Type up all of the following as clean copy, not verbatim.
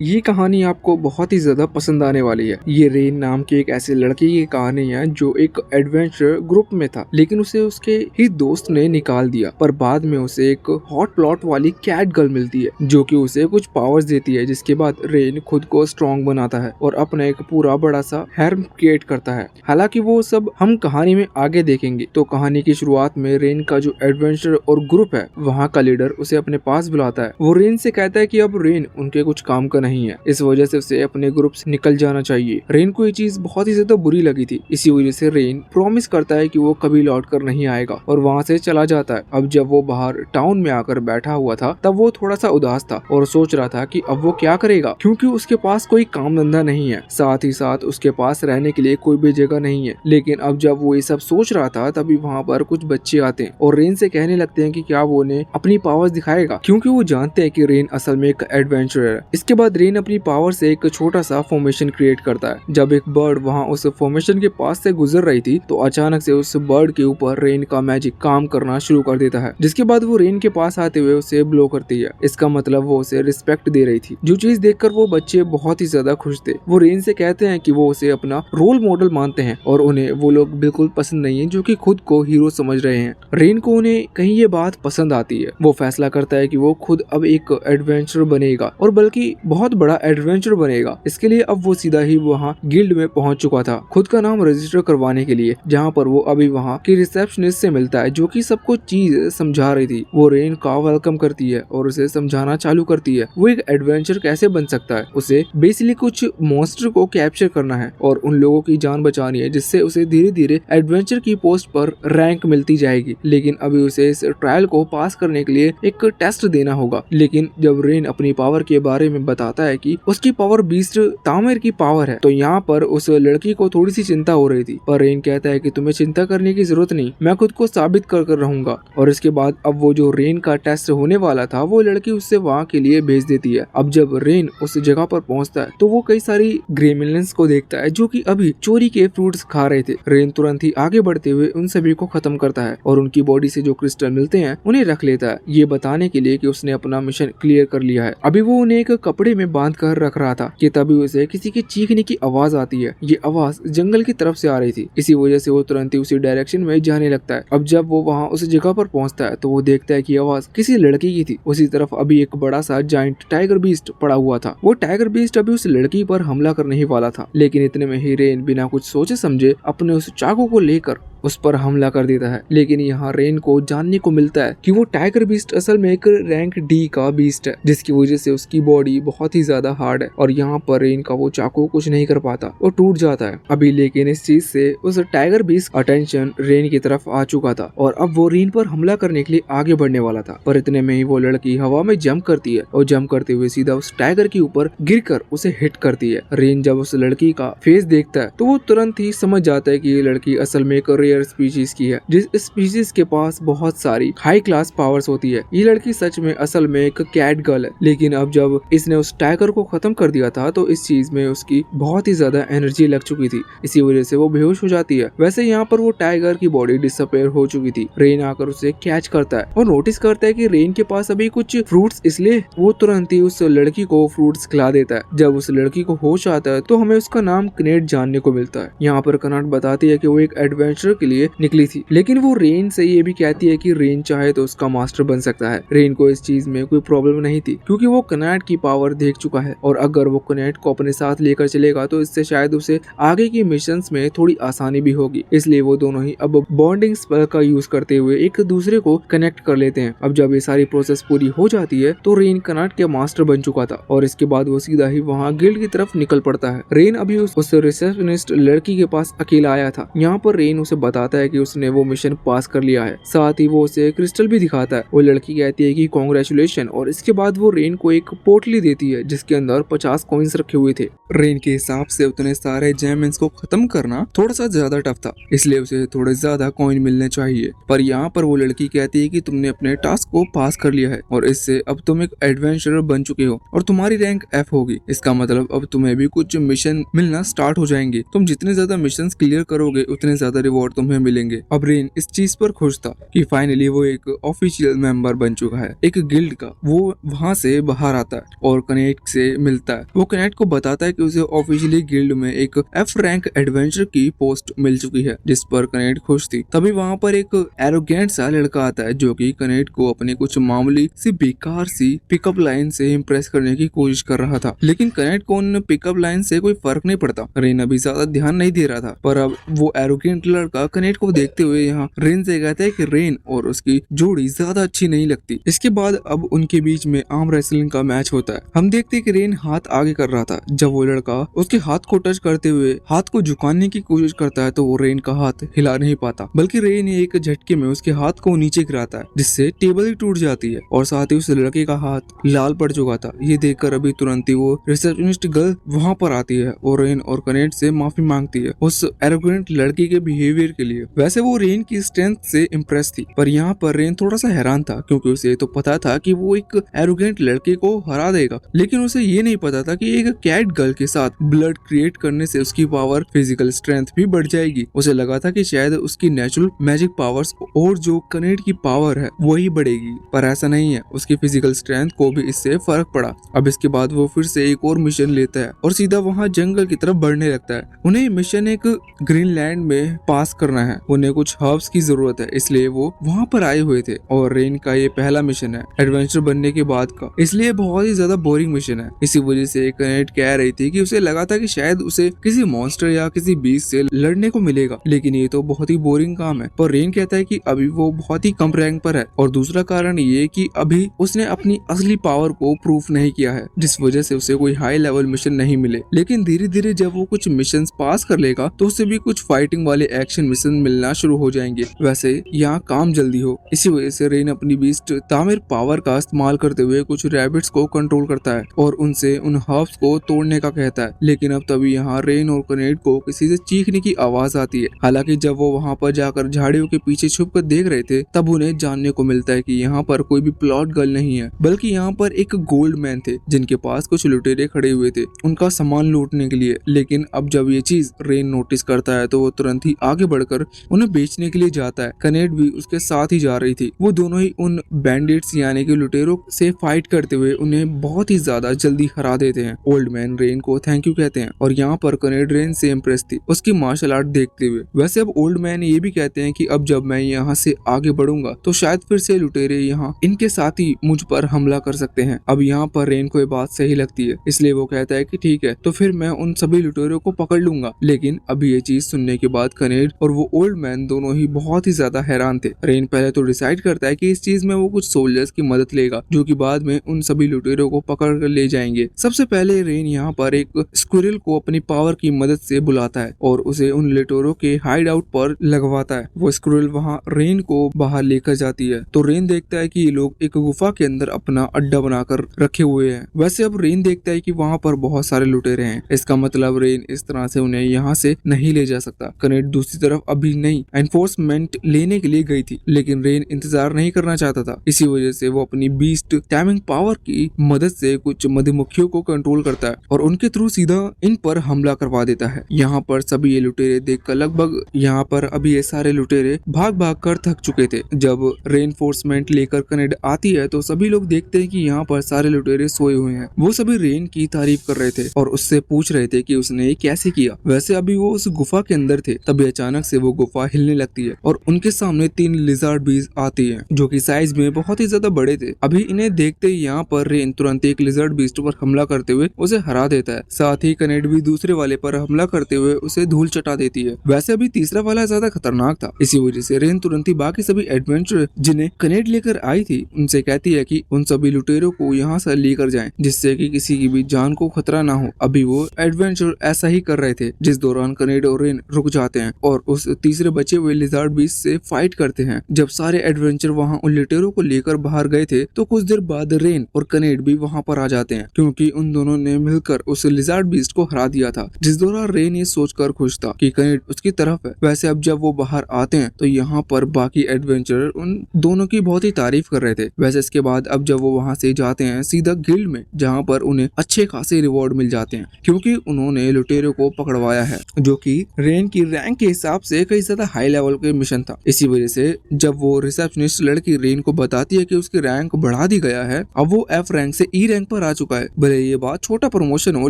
ये कहानी आपको बहुत ही ज्यादा पसंद आने वाली है। ये रेन नाम की एक ऐसी लड़की की कहानी है जो एक एडवेंचर ग्रुप में था, लेकिन उसे उसके ही दोस्त ने निकाल दिया। पर बाद में उसे एक हॉट प्लॉट वाली कैट गर्ल मिलती है जो कि उसे कुछ पावर्स देती है, जिसके बाद रेन खुद को स्ट्रॉन्ग बनाता है और अपना एक पूरा बड़ा सा हार्म क्रिएट करता है। हालांकि वो सब हम कहानी में आगे देखेंगे। तो कहानी की शुरुआत में रेन का जो एडवेंचर और ग्रुप है वहाँ का लीडर उसे अपने पास बुलाता है। वो रेन से कहता है कि अब रेन उनके कुछ काम का नहीं है, इस वजह से उसे अपने ग्रुप से निकल जाना चाहिए। रेन को ये चीज बहुत ही ज्यादा बुरी लगी थी, इसी वजह से रेन प्रॉमिस करता है कि वो कभी लौट कर नहीं आएगा और वहाँ से चला जाता है। अब जब वो बाहर टाउन में आकर बैठा हुआ था तब वो थोड़ा सा उदास था और सोच रहा था कि अब वो क्या करेगा, क्योंकि उसके पास कोई काम धंधा नहीं है, साथ ही साथ उसके पास रहने के लिए कोई भी जगह नहीं है। लेकिन अब जब वो ये सब सोच रहा था तभी वहाँ पर कुछ बच्चे आते हैं और रेन से कहने लगते हैं कि क्या वो उन्हें अपनी पावर्स दिखाएगा, क्योंकि वो जानते हैं कि रेन असल में एक एडवेंचरर है। इसके बाद रेन अपनी पावर से एक छोटा सा फॉर्मेशन क्रिएट करता है। जब एक बर्ड वहाँ उस फॉर्मेशन के पास से गुजर रही थी तो अचानक से उस बर्ड के ऊपर रेन का मैजिक काम करना शुरू कर देता है, जिसके बाद वो रेन के पास आते हुए उसे ब्लो करती है। इसका मतलब वो उसे रिस्पेक्ट दे रही थी, जो चीज देखकर वो बच्चे बहुत ही ज्यादा खुश थे। वो रेन से कहते हैं कि वो उसे अपना रोल मॉडल मानते हैं और उन्हें वो लोग बिल्कुल पसंद नहीं है जो कि खुद को हीरो समझ रहे हैं। रेन को उन्हें कहीं ये बात पसंद आती है। वो फैसला करता है कि वो खुद अब एक एडवेंचर बनेगा और बल्कि बहुत बड़ा एडवेंचर बनेगा। इसके लिए अब वो सीधा ही वहाँ गिल्ड में पहुंच चुका था खुद का नाम रजिस्टर करवाने के लिए, जहाँ पर वो अभी वहाँ की रिसेप्शनिस्ट से मिलता है जो कि सबको चीज समझा रही थी। वो रेन का वेलकम करती है और उसे समझाना चालू करती है वो एक एडवेंचर कैसे बन सकता है। उसे बेसिकली कुछ मॉन्स्टर को कैप्चर करना है और उन लोगों की जान बचानी है, जिससे उसे धीरे धीरे एडवेंचर की पोस्ट पर रैंक मिलती जाएगी। लेकिन अभी उसे इस ट्रायल को पास करने के लिए एक टेस्ट देना होगा। लेकिन जब रेन अपनी पावर के बारे में बताता है कि उसकी पावर बीस्ट तामेर की पावर है, तो यहाँ पर उस लड़की को थोड़ी सी चिंता हो रही थी। पर रेन कहता है कि तुम्हें चिंता करने की जरूरत नहीं, मैं खुद को साबित कर रहूंगा। और इसके बाद अब वो जो रेन का टेस्ट होने वाला था वो लड़की उससे वहाँ के लिए भेज देती है। अब जब रेन उस जगह पर पहुँचता है तो वो कई सारी ग्रेमिलियंस को देखता है जो कि अभी चोरी के फ्रूट्स खा रहे थे। रेन तुरंत ही आगे बढ़ते हुए उन सभी को खत्म करता है और उनकी बॉडी से जो क्रिस्टल मिलते हैं उन्हें रख लेता है, ये बताने के लिए कि उसने अपना मिशन क्लियर कर लिया है। अभी वो उन्हें एक कपड़े में बांध कर रख रहा था कि तभी उसे किसी के चीखने की आवाज आती है। ये आवाज जंगल की तरफ से आ रही थी, इसी वजह से वो तुरंत ही उसी डायरेक्शन में जाने लगता है। अब जब वो वहाँ उस जगह पर पहुँचता है तो वो देखता है कि आवाज किसी लड़की की थी। उसी तरफ अभी एक बड़ा सा जाइंट टाइगर बीस्ट पड़ा हुआ था। वो टाइगर बीस्ट अभी उस लड़की पर हमला करने ही वाला था, लेकिन इतने में ही रेन बिना कुछ सोचे समझे अपने उस चाकू को लेकर उस पर हमला कर देता है। लेकिन यहाँ रेन को जानने को मिलता है कि वो टाइगर बीस्ट असल में एक रैंक डी का बीस्ट है, जिसकी वजह से उसकी बॉडी बहुत ही ज्यादा हार्ड है और यहाँ पर रेन का वो चाकू कुछ नहीं कर पाता, वो टूट जाता है अभी। लेकिन इस चीज से उस टाइगर बीस्ट अटेंशन रेन की तरफ आ चुका था और अब वो रेन पर हमला करने के लिए आगे बढ़ने वाला था। पर इतने में ही वो लड़की हवा में जंप करती है और जंप करते हुए सीधा उस टाइगर के ऊपर गिरकर उसे हिट करती है। रेन जब उस लड़की का फेस देखता है तो वो तुरंत ही समझ जाता है कि ये लड़की असल में एक स्पीशीज की है, जिस स्पीशीज के पास बहुत सारी हाई क्लास पावर्स होती है। ये लड़की सच में असल में एक कैट गर्ल है, लेकिन अब जब इसने उस टाइगर को खत्म कर दिया था तो इस चीज में उसकी बहुत ही ज्यादा एनर्जी लग चुकी थी, इसी वजह से वो बेहोश हो जाती है। वैसे यहाँ पर वो टाइगर की बॉडी डिसअपेयर हो चुकी थी। रेन आकर उसे कैच करता है और नोटिस करता है कि रेन के पास अभी कुछ फ्रूट्स, इसलिए वो तुरंत ही उस लड़की को फ्रूट्स खिला देता है। जब उस लड़की को होश आता है तो हमें उसका नाम कनेट जानने को मिलता है। यहाँ पर कनेट बताती है कि वो एक एडवेंचर के लिए निकली थी, लेकिन वो रेन से ये भी कहती है कि रेन चाहे तो उसका मास्टर बन सकता है। रेन को इस चीज में कोई प्रॉब्लम नहीं थी क्योंकि वो कनेट की पावर देख चुका है और अगर वो कनेट को अपने साथ लेकर चलेगा तो इससे शायद उसे आगे की मिशंस में थोड़ी आसानी भी होगी। इसलिए वो दोनों ही अब बॉन्डिंग स्पेल का यूज करते हुए एक दूसरे को कनेक्ट कर लेते हैं। अब जब ये सारी प्रोसेस पूरी हो जाती है तो रेन कनेट के मास्टर बन चुका था और इसके बाद वो सीधा ही वहाँ गिल्ड की तरफ निकल पड़ता है। रेन अभी उस रिसेप्शनिस्ट लड़की के पास अकेला आया था। यहाँ पर रेन उसे बताता है कि उसने वो मिशन पास कर लिया है, साथ ही वो उसे क्रिस्टल भी दिखाता है। वो लड़की कहती है कि कांग्रेचुलेशन और इसके बाद वो रेन को एक पोटली देती है जिसके अंदर 50 कॉइंस रखे हुए थे। रेन के हिसाब से उतने सारे जेमन्स को खत्म करना थोड़ा सा ज्यादा टफ था, इसलिए उसे थोड़े ज्यादा कॉइन मिलने चाहिए। पर यहाँ पर वो लड़की कहती है कि तुमने अपने टास्क को पास कर लिया है और इससे अब तुम एक एडवेंचरर बन चुके हो और तुम्हारी रैंक F होगी। इसका मतलब अब तुम्हें भी कुछ मिशन मिलना स्टार्ट हो जाएंगे। तुम जितने ज्यादा मिशन क्लियर करोगे उतने ज्यादा रिवॉर्ड तुम्हें मिलेंगे। अब रेन इस चीज पर खुश था कि फाइनली वो एक ऑफिशियल मेंबर बन चुका है एक गिल्ड का। वो वहाँ से बाहर आता है और कनेक्ट से मिलता है। वो कनेक्ट को बताता है कि उसे ऑफिशियली गिल्ड में एक F रैंक एडवेंचर की पोस्ट मिल चुकी है, जिस पर कनेक्ट खुश थी। तभी वहाँ पर एक एरोगेंट सा लड़का आता है जो कि कनेक्ट को अपनी कुछ मामूली सी बेकार सी पिकअप लाइन से इम्प्रेस करने की कोशिश कर रहा था, लेकिन कनेक्ट को उन पिकअप लाइन से कोई फर्क नहीं पड़ता। रेन अभी ज्यादा ध्यान नहीं दे रहा था, पर अब वो एरोगेंट लड़का कनेक्ट को देखते हुए यहाँ रेन से कहता है कि रेन और उसकी जोड़ी ज्यादा अच्छी नहीं लगती। इसके बाद अब उनके बीच में आर्म रेसलिंग का मैच होता है। हम देखते हैं कि रेन हाथ आगे कर रहा था। जब वो लड़का उसके हाथ को टच करते हुए हाथ को झुकाने की कोशिश करता है तो वो रेन का हाथ हिला नहीं पाता, बल्कि रेन एक झटके में उसके हाथ को नीचे गिराता है, जिससे टेबल ही टूट जाती है और साथ ही उस लड़के का हाथ लाल पड़ चुका था। ये देखकर अभी तुरंत ही वो रिसेप्शनिस्ट गर्ल वहाँ पर आती है और रेन और कनेक्ट से माफी मांगती है उस एरोगेंट लड़की के बिहेवियर के लिए। वैसे वो रेन की स्ट्रेंथ से इम्प्रेस थी, पर यहाँ पर रेन थोड़ा सा हैरान था क्योंकि उसे तो पता था कि वो एक एरोगेंट लड़के को हरा देगा, लेकिन उसे ये नहीं पता था कि एक कैट गर्ल के साथ ब्लड क्रिएट करने से उसकी पावर फिजिकल स्ट्रेंथ भी बढ़ जाएगी। उसे लगा था कि शायद उसकी नेचुरल मैजिक पावर्स और जो कनेक्ट की पावर है वही बढ़ेगी, पर ऐसा नहीं है। उसकी फिजिकल स्ट्रेंथ को भी इससे फर्क पड़ा। अब इसके बाद वो फिर से एक और मिशन लेता है और सीधा वहाँ जंगल की तरफ बढ़ने लगता है। उन्हें मिशन एक ग्रीनलैंड में पास करना है। उन्हें कुछ हर्ब्स की जरूरत है, इसलिए वो वहाँ पर आए हुए थे और रेन का ये पहला मिशन है एडवेंचर बनने के बाद का, इसलिए बहुत ही ज्यादा बोरिंग मिशन है। इसी वजह से कनेक्ट कह रही थी कि उसे लगा था कि शायद उसे किसी मॉन्स्टर या किसी बीस्ट से लड़ने को मिलेगा, लेकिन ये तो बहुत ही बोरिंग काम है। पर रेन कहता है कि अभी वो बहुत ही कम रैंक पर है और दूसरा कारण ये कि अभी उसने अपनी असली पावर को प्रूफ नहीं किया है, जिस वजह से उसे कोई हाई लेवल मिशन नहीं मिले। लेकिन धीरे धीरे जब वो कुछ मिशन पास कर लेगा तो उसे भी कुछ फाइटिंग वाले एक्शन मिशन मिलना शुरू हो जाएंगे। वैसे यहाँ काम जल्दी हो, इसी वजह से रेन अपनी बीस्ट तामिर पावर का इस्तेमाल करते हुए कुछ रैबिट्स को कंट्रोल करता है और उनसे उन हर्ब्स को तोड़ने का कहता है। लेकिन अब तभी यहाँ रेन और कनेक्ट को किसी से चीखने की आवाज आती है। हालांकि जब वो वहाँ पर जाकर झाड़ियों के पीछे छुप कर देख रहे थे तब उन्हें जानने को मिलता है कि यहाँ पर कोई भी प्लॉट गर्ल नहीं है, बल्कि यहाँ पर एक गोल्ड मैन थे जिनके पास कुछ लुटेरे खड़े हुए थे उनका सामान लूटने के लिए। लेकिन अब जब ये चीज रेन नोटिस करता है तो वो तुरंत ही आगे बढ़कर उन्हें बेचने के लिए जाता है। कनेक्ट भी उसके साथ ही जा रही थी। वो दोनों ही उन बैंडिट्स यानी कि लुटेरों से फाइट करते हुए उन्हें बहुत ही ज्यादा जल्दी हरा देते हैं। ओल्ड मैन रेन को थैंक यू कहते हैं और यहाँ पर कनेक्ट रेन से इम्प्रेस थी उसकी मार्शल आर्ट देखते हुए। वैसे अब ओल्ड मैन ये भी कहते हैं कि अब जब मैं यहाँ से आगे बढ़ूंगा तो शायद फिर से लुटेरे यहाँ इनके साथ ही मुझ पर हमला कर सकते हैं। अब यहाँ पर रेन को ये बात सही लगती है, इसलिए वो कहता है कि ठीक है तो फिर मैं उन सभी लुटेरों को पकड़ लूंगा। लेकिन अभी ये चीज सुनने के बाद कनेक्ट और वो ओल्ड मैन दोनों ही बहुत ही ज्यादा हैरान थे। रेन पहले तो डिसाइड करता है कि इस चीज में वो कुछ सोल्जर्स की मदद लेगा जो कि बाद में उन सभी लुटेरों को पकड़ कर ले जाएंगे। सबसे पहले रेन यहाँ पर एक स्क्विरल को अपनी पावर की मदद से बुलाता है और उसे उन लुटेरों के हाइड आउट पर लगवाता है। वो स्क्विरल वहाँ रेन को बाहर लेकर जाती है तो रेन देखता है कि ये लोग एक गुफा के अंदर अपना अड्डा बनाकर रखे हुए हैं। वैसे अब रेन देखता है कि वहाँ पर बहुत सारे लुटेरे हैं, इसका मतलब रेन इस तरह से उन्हें यहाँ से नहीं ले जा सकता। कनेक्ट दूसरी तरफ अभी नहीं एनफोर्समेंट लेने के लिए गई थी, लेकिन रेन इंतजार नहीं करना चाहता था। इसी वजह से वो अपनी बीस्ट टाइमिंग पावर की मदद से कुछ मधुमक्खियों को कंट्रोल करता है और उनके थ्रू सीधा इन पर हमला करवा देता है। यहाँ पर सभी ये लुटेरे देखकर लगभग यहाँ पर अभी ये सारे लुटेरे भाग भाग कर थक चुके थे। जब रेनफोर्समेंट लेकर कनेक्ट आती है तो सभी लोग देखते हैं कि यहाँ पर सारे लुटेरे सोए हुए हैं। वो सभी रेन की तारीफ कर रहे थे और उससे पूछ रहे थे कि उसने ये कैसे किया। वैसे अभी वो उस गुफा के अंदर थे, तभी अचानक से वो गुफा हिलने लगती है और उनके सामने 3 लिजार्ड बीज आती हैं जो कि साइज में बहुत ही ज्यादा बड़े थे। अभी इन्हें देखते ही यहाँ पर रेन तुरंत एक लिजर्ड बीस्ट पर हमला करते हुए उसे हरा देता है। साथ ही कनेक्ट भी दूसरे वाले पर हमला करते हुए उसे धूल चटा देती है। वैसे अभी तीसरा वाला ज्यादा खतरनाक था, इसी वजह से रेन तुरंत ही बाकी सभी एडवेंचर जिन्हें कनेक्ट लेकर आई थी उनसे कहती है कि उन सभी लुटेरों को यहाँ से लेकर जाएं जिससे कि किसी की भी जान को खतरा ना हो। अभी वो एडवेंचर ऐसा ही कर रहे थे जिस दौरान कनेक्ट और रेन रुक जाते हैं और उस तीसरे बचे हुए लिजार्ड बीस्ट से फाइट करते हैं। जब सारे एडवेंचर वहाँ उन लुटेरों को लेकर बाहर गए थे तो कुछ देर बाद रेन और कनेक्ट भी वहाँ पर आ जाते हैं क्योंकि उन दोनों ने मिलकर उस लिजार्ड बीस्ट को हरा दिया था, जिस दौरान रेन ये सोचकर खुश था कि कनेक्ट उसकी तरफ है। वैसे अब जब वो बाहर आते हैं तो यहाँ पर बाकी एडवेंचरर उन दोनों की बहुत ही तारीफ कर रहे थे। वैसे इसके बाद अब जब वो वहाँ से जाते हैं सीधा गिल्ड में, जहाँ पर उन्हें अच्छे खासे रिवॉर्ड मिल जाते हैं क्योंकि उन्होंने लुटेरों को पकड़वाया है जो कि रेन की रैंक के हिसाब से कई ज्यादा हाई लेवल के मिशन था। इसी वजह से जब वो रिसेप्शनिस्ट लड़की रेन को बताती है कि उसकी रैंक बढ़ा दी गया है, अब वो F रैंक से E रैंक पर आ चुका है। भले ये बात छोटा प्रमोशन हो,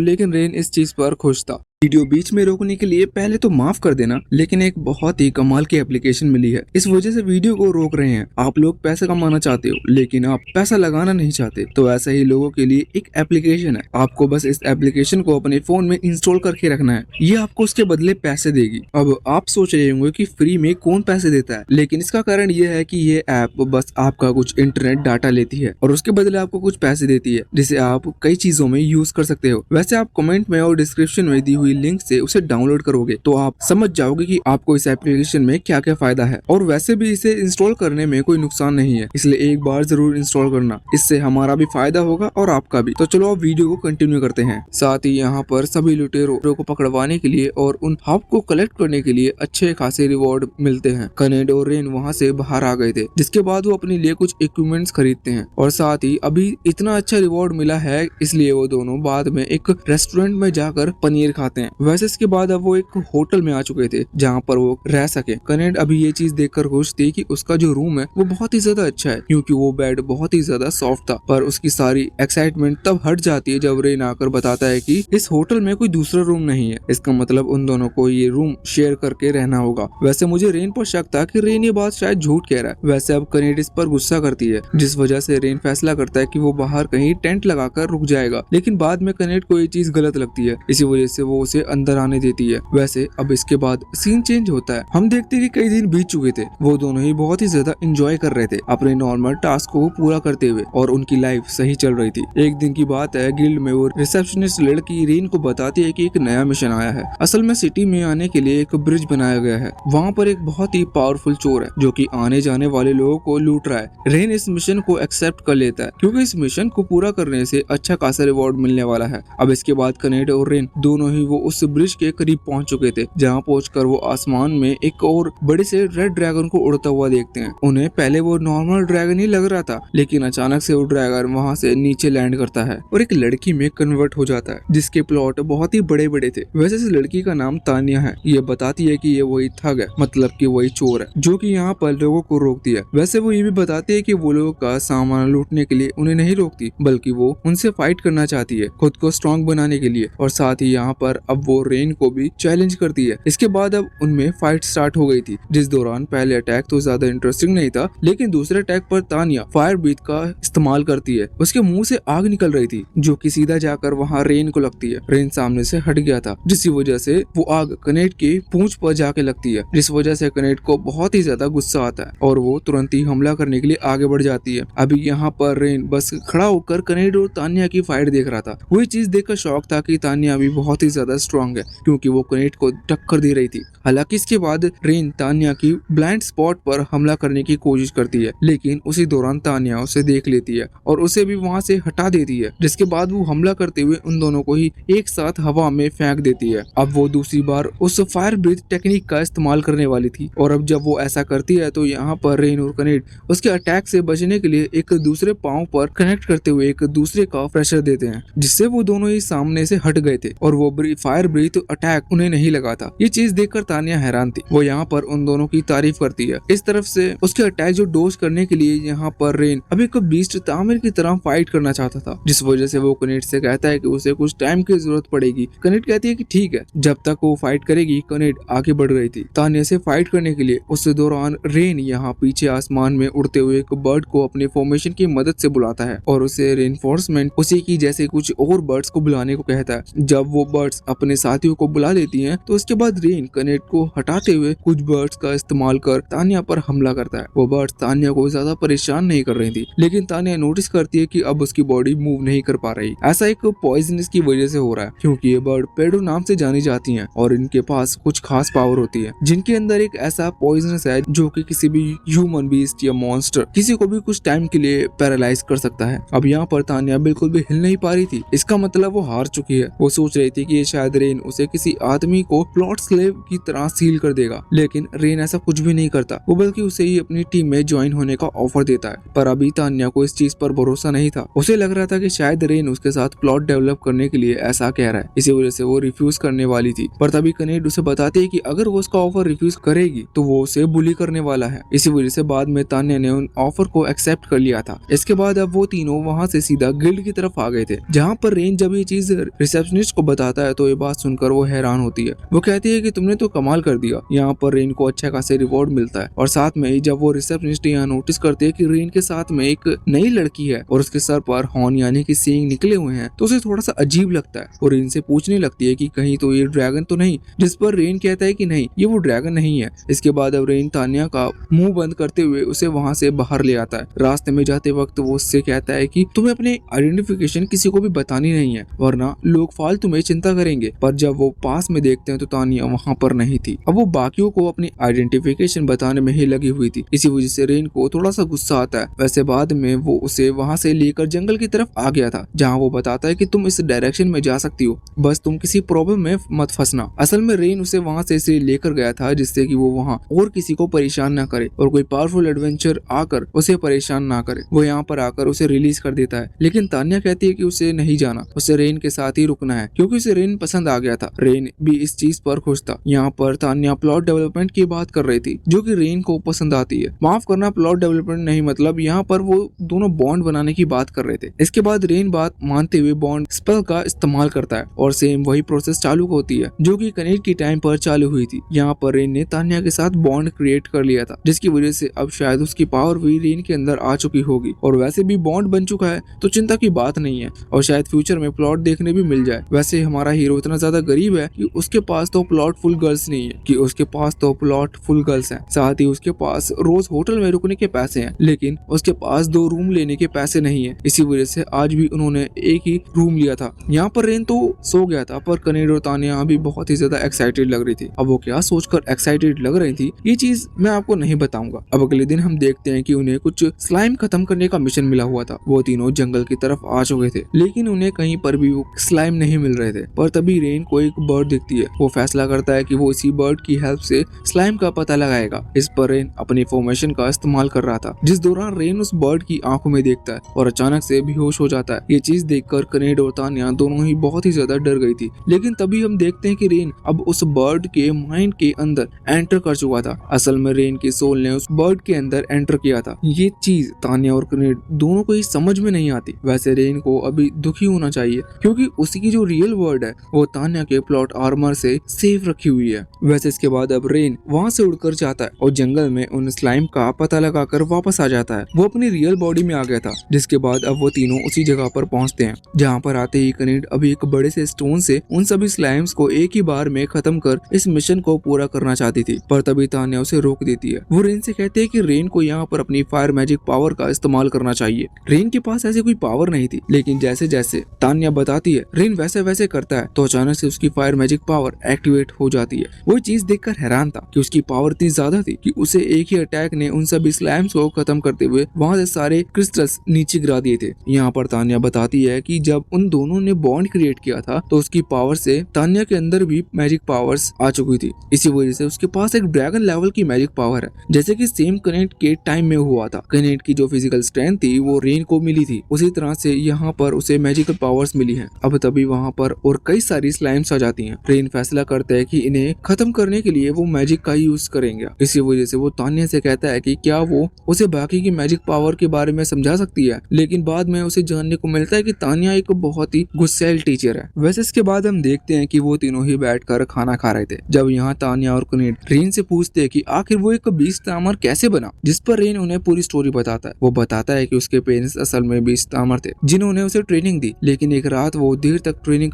लेकिन रेन इस चीज पर खुश था। वीडियो बीच में रोकने के लिए पहले तो माफ कर देना, लेकिन एक बहुत ही कमाल की एप्लीकेशन मिली है, इस वजह से वीडियो को रोक रहे हैं। आप लोग पैसा कमाना चाहते हो लेकिन आप पैसा लगाना नहीं चाहते, तो ऐसा ही लोगों के लिए एक एप्लीकेशन है। आपको बस इस एप्लीकेशन को अपने फोन में इंस्टॉल करके रखना है, ये आपको उसके बदले पैसे देगी। अब आप सोच रहे होंगे कि फ्री में कौन पैसे देता है, लेकिन इसका कारण ये है कि ये ऐप बस आपका कुछ इंटरनेट डाटा लेती है और उसके बदले आपको कुछ पैसे देती है, जिसे आप कई चीजों में यूज कर सकते हो। वैसे आप कमेंट में और डिस्क्रिप्शन में दी हुई लिंक से उसे डाउनलोड करोगे तो आप समझ जाओगे कि आपको इस एप्लीकेशन में क्या क्या फायदा है। और वैसे भी इसे इंस्टॉल करने में कोई नुकसान नहीं है, इसलिए एक बार जरूर इंस्टॉल करना, इससे हमारा भी फायदा होगा और आपका भी। तो चलो अब वीडियो को कंटिन्यू करते हैं। साथ ही यहाँ पर सभी लुटेरों को पकड़वाने के लिए और उन हब को कलेक्ट करने के लिए अच्छे खासे रिवॉर्ड मिलते हैं। कनेड और रेन वहाँ से बाहर आ गए थे, जिसके बाद वो अपने लिए कुछ इक्विपमेंट्स खरीदते हैं और साथ ही अभी इतना अच्छा रिवॉर्ड मिला है, इसलिए वो दोनों बाद में एक रेस्टोरेंट में जाकर पनीर खाते हैं। वैसे इसके बाद अब वो एक होटल में आ चुके थे जहाँ पर वो रह सके। कनेड अभी ये चीज देखकर खुश थी कि उसका जो रूम है वो बहुत ही ज्यादा अच्छा है, क्योंकि वो बेड बहुत ही ज्यादा सॉफ्ट था। पर उसकी सारी एक्साइटमेंट तब हट जाती है जब रेन आकर बताता है कि इस होटल में कोई दूसरा रूम नहीं है, इसका मतलब उन दोनों को ये रूम शेयर करके रहना होगा। वैसे मुझे रेन पर शक था कि रेन ये बात शायद झूठ कह रहा है। वैसे अब कनेड इस पर गुस्सा करती है, जिस वजह से रेन फैसला करता है कि वो बाहर कहीं टेंट लगाकर रुक जाएगा, लेकिन बाद में कनेड को ये चीज गलत लगती है, इसी वजह से वो उसे अंदर आने देती है। वैसे अब इसके बाद सीन चेंज होता है। हम देखते हैं कि कई दिन बीत चुके थे, वो दोनों ही बहुत ही ज्यादा एंजॉय कर रहे थे अपने नॉर्मल टास्क को पूरा करते हुए और उनकी लाइफ सही चल रही थी। एक दिन की बात है, गिल्ड में वो रिसेप्शनिस्ट लड़की रेन को बताती है कि एक नया मिशन आया है। असल में सिटी में आने के लिए एक ब्रिज बनाया गया है, वहाँ पर एक बहुत ही पावरफुल चोर है जो कि आने जाने वाले लोगों को लूट रहा है। रेन इस मिशन को एक्सेप्ट कर लेता है क्योंकि इस मिशन को पूरा करने से अच्छा खासा रिवॉर्ड मिलने वाला है। अब इसके बाद कनेड और रेन दोनों ही वो उस ब्रिज के करीब पहुंच चुके थे, जहां पहुंचकर वो आसमान में एक और बड़े से रेड ड्रैगन को उड़ता हुआ देखते हैं। उन्हें पहले वो नॉर्मल ड्रैगन ही लग रहा था, लेकिन अचानक से वो ड्रैगन वहां से नीचे लैंड करता है और एक लड़की में कन्वर्ट हो जाता है, जिसके प्लॉट बहुत ही बड़े बड़े थे। वैसे इस लड़की का नाम तानिया है। ये बताती है कि ये वही ठग है, मतलब कि वही चोर है जो कि यहाँ पर लोगों को रोकती है। वैसे वो ये भी बताती है कि वो लोगों का सामान लूटने के लिए उन्हें नहीं रोकती, बल्कि वो उनसे फाइट करना चाहती है, खुद को स्ट्रॉन्ग बनाने के लिए। और साथ ही यहाँ पर अब वो रेन को भी चैलेंज करती है। इसके बाद अब उनमें फाइट स्टार्ट हो गई थी, जिस दौरान पहले अटैक तो ज्यादा इंटरेस्टिंग नहीं था, लेकिन दूसरे अटैक पर तानिया फायर ब्रीथ का इस्तेमाल करती है। उसके मुंह से आग निकल रही थी जो कि सीधा जाकर वहाँ रेन को लगती है। रेन सामने से हट गया था, जिसकी वजह से वो आग कनेड की पूंछ पर जाके लगती है, जिस वजह से कनेड को बहुत ही ज्यादा गुस्सा आता है और वो तुरंत ही हमला करने के लिए आगे बढ़ जाती है। अभी यहाँ पर रेन बस खड़ा होकर कनेड और तानिया की फाइट देख रहा था। वही चीज देखकर शौक था कि तानिया भी बहुत ही ज्यादा स्ट्रॉन्ग है, क्योंकि वो कनेड को टक्कर दे रही थी। हालांकि इसके बाद रेन तानिया की ब्लाइंड स्पॉट पर हमला करने की कोशिश करती है, लेकिन उसी दौरान तानिया उसे देख लेती है और उसे भी वहां से हटा देती है, जिसके बाद वो हमला करते हुए उन दोनों को ही एक साथ हवा में फेंक देती है। अब वो दूसरी बार उस फायर ब्रीथ टेक्निक का इस्तेमाल करने वाली थी और अब जब वो ऐसा करती है तो यहाँ पर रेन और कनेड उसके अटैक से बचने के लिए एक दूसरे पांव पर कनेक्ट करते हुए एक दूसरे का प्रेशर देते हैं, जिससे वो दोनों ही सामने से हट गए थे और वो फायर ब्रीथ अटैक उन्हें नहीं लगा था। ये चीज देखकर तानिया हैरान थी। वो यहाँ पर उन दोनों की तारीफ करती है। इस तरफ से उसके अटैक जो डोज करने के लिए यहाँ पर रेन अभी एक बीस्ट तामिर की तरह फाइट करना चाहता था, जिस वजह से वो कनेड से कहता है कि उसे कुछ टाइम की जरूरत पड़ेगी। कनेड कहती है कि ठीक है। जब तक वो फाइट करेगी, कनेड आगे बढ़ रही थी तानिया से फाइट करने के लिए। उस दौरान रेन यहाँ पीछे आसमान में उड़ते हुए एक बर्ड को अपने फॉर्मेशन की मदद से बुलाता है और उसे रेनफोर्समेंट उसी की जैसे कुछ और बर्ड्स को बुलाने को कहता है। जब वो बर्ड्स अपने साथियों को बुला लेती हैं, तो उसके बाद रेन कनेड को हटाते हुए कुछ बर्ड्स का इस्तेमाल कर तानिया पर हमला करता है। वो बर्ड्स तानिया को ज्यादा परेशान नहीं कर रही थी, लेकिन तानिया नोटिस करती है कि अब उसकी बॉडी मूव नहीं कर पा रही। ऐसा एक पॉइजनस की वजह से हो रहा है, क्योंकि ये बर्ड पेडो नाम से जानी जाती हैं और इनके पास कुछ खास पावर होती है, जिनके अंदर एक ऐसा पॉइजनस है जो कि किसी भी ह्यूमन बीस्ट या मॉन्स्टर किसी को भी कुछ टाइम के लिए पैरालाइज कर सकता है। अब यहाँ पर तानिया बिल्कुल भी हिल नहीं पा रही थी। इसका मतलब वो हार चुकी है। वो सोच रही थी कि ये शायद शायद रेन उसे किसी आदमी को प्लॉट स्लेव की तरह सील कर देगा, लेकिन रेन ऐसा कुछ भी नहीं करता। वो बल्कि उसे ही अपनी टीम में ज्वाइन होने का ऑफर देता है। पर अभी तान्या को इस चीज पर भरोसा नहीं था। उसे लग रहा था कि शायद रेन उसके साथ प्लॉट डेवलप करने के लिए ऐसा कह रहा है, इसी वजह से वो रिफ्यूज करने वाली थी। पर तभी कनेड उसे बताती है कि अगर वो उसका ऑफर रिफ्यूज करेगी तो वो उसे बुली करने वाला है। इसी वजह से बाद में तान्या ने उन ऑफर को एक्सेप्ट कर लिया था। इसके बाद अब वो तीनों वहाँ से सीधा गिल्ड की तरफ आ गए थे, जहाँ पर रेन जब ये चीज रिसेप्शनिस्ट को बताता है तो ये बात सुनकर वो हैरान होती है। वो कहती है कि तुमने तो कमाल कर दिया। यहाँ पर रेन को अच्छा खासा रिवॉर्ड मिलता है और साथ में ही जब वो रिसेप्शनिस्ट यहाँ नोटिस करती है कि रेन के साथ में एक नई लड़की है और उसके सर पर हॉर्न यानी कि सींग निकले हुए हैं, तो उसे थोड़ा सा अजीब लगता है और रेन से पूछने लगती है कि कहीं तो ये ड्रैगन तो नहीं, जिस पर रेन कहता है कि नहीं, ये वो ड्रैगन नहीं है। इसके बाद अब रेन तान्या का मुंह बंद करते हुए उसे वहाँ से बाहर ले आता है। रास्ते में जाते वक्त वो उससे कहता है कि तुम्हें अपनी आइडेंटिफिकेशन किसी को भी बतानी नहीं है, वरना लोग फालतू में चिंता करेंगे। पर जब वो पास में देखते हैं तो तान्या वहाँ पर नहीं थी। अब वो बाकियों को अपनी आइडेंटिफिकेशन बताने में ही लगी हुई थी। इसी वजह से रेन को थोड़ा सा गुस्सा आता है। वैसे बाद में वो उसे वहाँ से लेकर जंगल की तरफ आ गया था, जहाँ वो बताता है कि तुम इस डायरेक्शन में जा सकती हो, बस तुम किसी प्रॉब्लम में मत फंसना। असल में रेन उसे वहाँ से इसलिए लेकर गया था जिससे कि वो वहाँ और किसी को परेशान ना करे और कोई पावरफुल एडवेंचर आकर उसे परेशान ना करे। वो यहाँ पर आकर उसे रिलीज कर देता है, लेकिन तान्या कहती है कि उसे नहीं जाना, उसे रेन के साथ ही रुकना है क्योंकि उसे रेन पसंद आ गया था। रेन भी इस चीज पर खुश था। यहाँ पर तान्या प्लॉट डेवलपमेंट की बात कर रही थी जो कि रेन को पसंद आती है। माफ करना, प्लॉट डेवलपमेंट नहीं, मतलब यहाँ पर वो दोनों बॉन्ड बनाने की बात कर रहे थे। इसके बाद रेन बात मानते हुए बॉन्ड स्पेल का इस्तेमाल करता है और सेम वही प्रोसेस चालू होती है जो कि कनेड की टाइम पर चालू हुई थी। यहाँ पर रेन ने तान्या के साथ बॉन्ड क्रिएट कर लिया था, जिसकी वजह से अब शायद उसकी पावर भी रेन के अंदर आ चुकी होगी और वैसे भी बॉन्ड बन चुका है तो चिंता की बात नहीं है और शायद फ्यूचर में प्लॉट देखने भी मिल जाए। वैसे हमारा हीरो इतना ज्यादा गरीब है कि उसके पास तो प्लॉट फुल गर्ल्स नहीं है, कि उसके पास तो प्लॉट फुल गर्ल्स हैं, साथ ही उसके पास रोज होटल में रुकने के पैसे हैं, लेकिन उसके पास 2 रूम लेने के पैसे नहीं है। इसी वजह से आज भी उन्होंने एक ही रूम लिया था। यहाँ पर रेन तो सो गया था पर कनेड और तान्या अभी बहुत ही ज्यादा एक्साइटेड लग रही थी। अब वो क्या सोचकर एक्साइटेड लग रही थी ये चीज मैं आपको नहीं बताऊंगा। अब अगले दिन हम देखते हैं कि उन्हें कुछ स्लाइम खत्म करने का मिशन मिला हुआ था। वो तीनों जंगल की तरफ आ चुके थे, लेकिन उन्हें कहीं पर भी वो स्लाइम नहीं मिल रहे थे। पर तभी रेन को एक बर्ड दिखती है। वो फैसला करता है कि वो इसी बर्ड की हेल्प से स्लाइम का पता लगाएगा। इस पर रेन अपनी फॉर्मेशन का इस्तेमाल कर रहा था, जिस दौरान रेन उस बर्ड की आंखों में देखता है और अचानक से बेहोश हो जाता है। ये चीज देखकर कनेड और तान्या दोनों ही बहुत ही ज्यादा डर गई थी। लेकिन तभी हम देखते हैं कि रेन अब उस बर्ड के माइंड के अंदर एंटर कर चुका था। असल में रेन की सोल ने उस बर्ड के अंदर एंटर किया था। ये चीज तान्या और कनेड दोनों को ही समझ में नहीं आती। वैसे रेन को अभी दुखी होना चाहिए क्योंकि उसकी जो रियल वर्ड है वो तान्या के प्लॉट आर्मर से सेफ रखी हुई है। वैसे इसके बाद अब रेन वहाँ से उड़कर जाता है और जंगल में उन स्लाइम का पता लगाकर वापस आ जाता है। वो अपनी रियल बॉडी में आ गया था, जिसके बाद अब वो तीनों उसी जगह पर पहुँचते हैं जहाँ पर आते ही कनेड अभी एक बड़े से स्टोन से उन सभी स्लाइम्स को एक ही बार में खत्म कर इस मिशन को पूरा करना चाहती थी। पर तभी तान्या उसे रोक देती है। वो रेन से कहते हैं कि रेन को यहाँ पर अपनी फायर मैजिक पावर का इस्तेमाल करना चाहिए। रेन के पास ऐसी कोई पावर नहीं थी, लेकिन जैसे जैसे तान्या बताती है रेन वैसे वैसे करता है तो अचानक से उसकी फायर मैजिक पावर एक्टिवेट हो जाती है। वो चीज देखकर हैरान था कि उसकी पावर इतनी ज्यादा थी कि उसे एक ही अटैक ने उन सभी स्लैम्स को खत्म करते हुए वहां से सारे क्रिस्टल्स नीचे गिरा दिए थे। यहाँ पर तान्या बताती है कि जब उन दोनों ने बॉन्ड क्रिएट किया था तो उसकी पावर से तान्या के अंदर भी मैजिक पावर्स आ चुकी थी। इसी वजह से उसके पास एक ड्रैगन लेवल की मैजिक पावर है, जैसे कि सेम कनेक्ट के टाइम में हुआ था। कनेक्ट की जो फिजिकल स्ट्रेंथ थी वो रेन को मिली थी, उसी तरह से यहाँ पर उसे मैजिकल पावर्स मिली हैं। अब तभी वहाँ पर और कई सारी स्लाइम्स आ जाती हैं। रेन फैसला करता है कि इन्हें खत्म करने के लिए वो मैजिक का यूज करेंगे। इसी वजह से वो तान्या से कहता है कि क्या वो उसे बाकी की मैजिक पावर के बारे में समझा सकती है, लेकिन बाद में उसे जानने को मिलता है कि तान्या एक बहुत ही गुस्सैल टीचर है। वैसे इसके बाद हम देखते हैं कि वो तीनों ही बैठकर खाना खा रहे थे, जब यहाँ तान्या और कनेड रेन से पूछते हैं कि आखिर वो एक बीस्ट तामर कैसे बना, जिस पर रेन उन्हें पूरी स्टोरी बताता है। वो बताता है कि उसके पेरेंट्स असल में बीस्ट तामर थे जिन्होंने उसे ट्रेनिंग दी, लेकिन एक रात वो देर तक ट्रेनिंग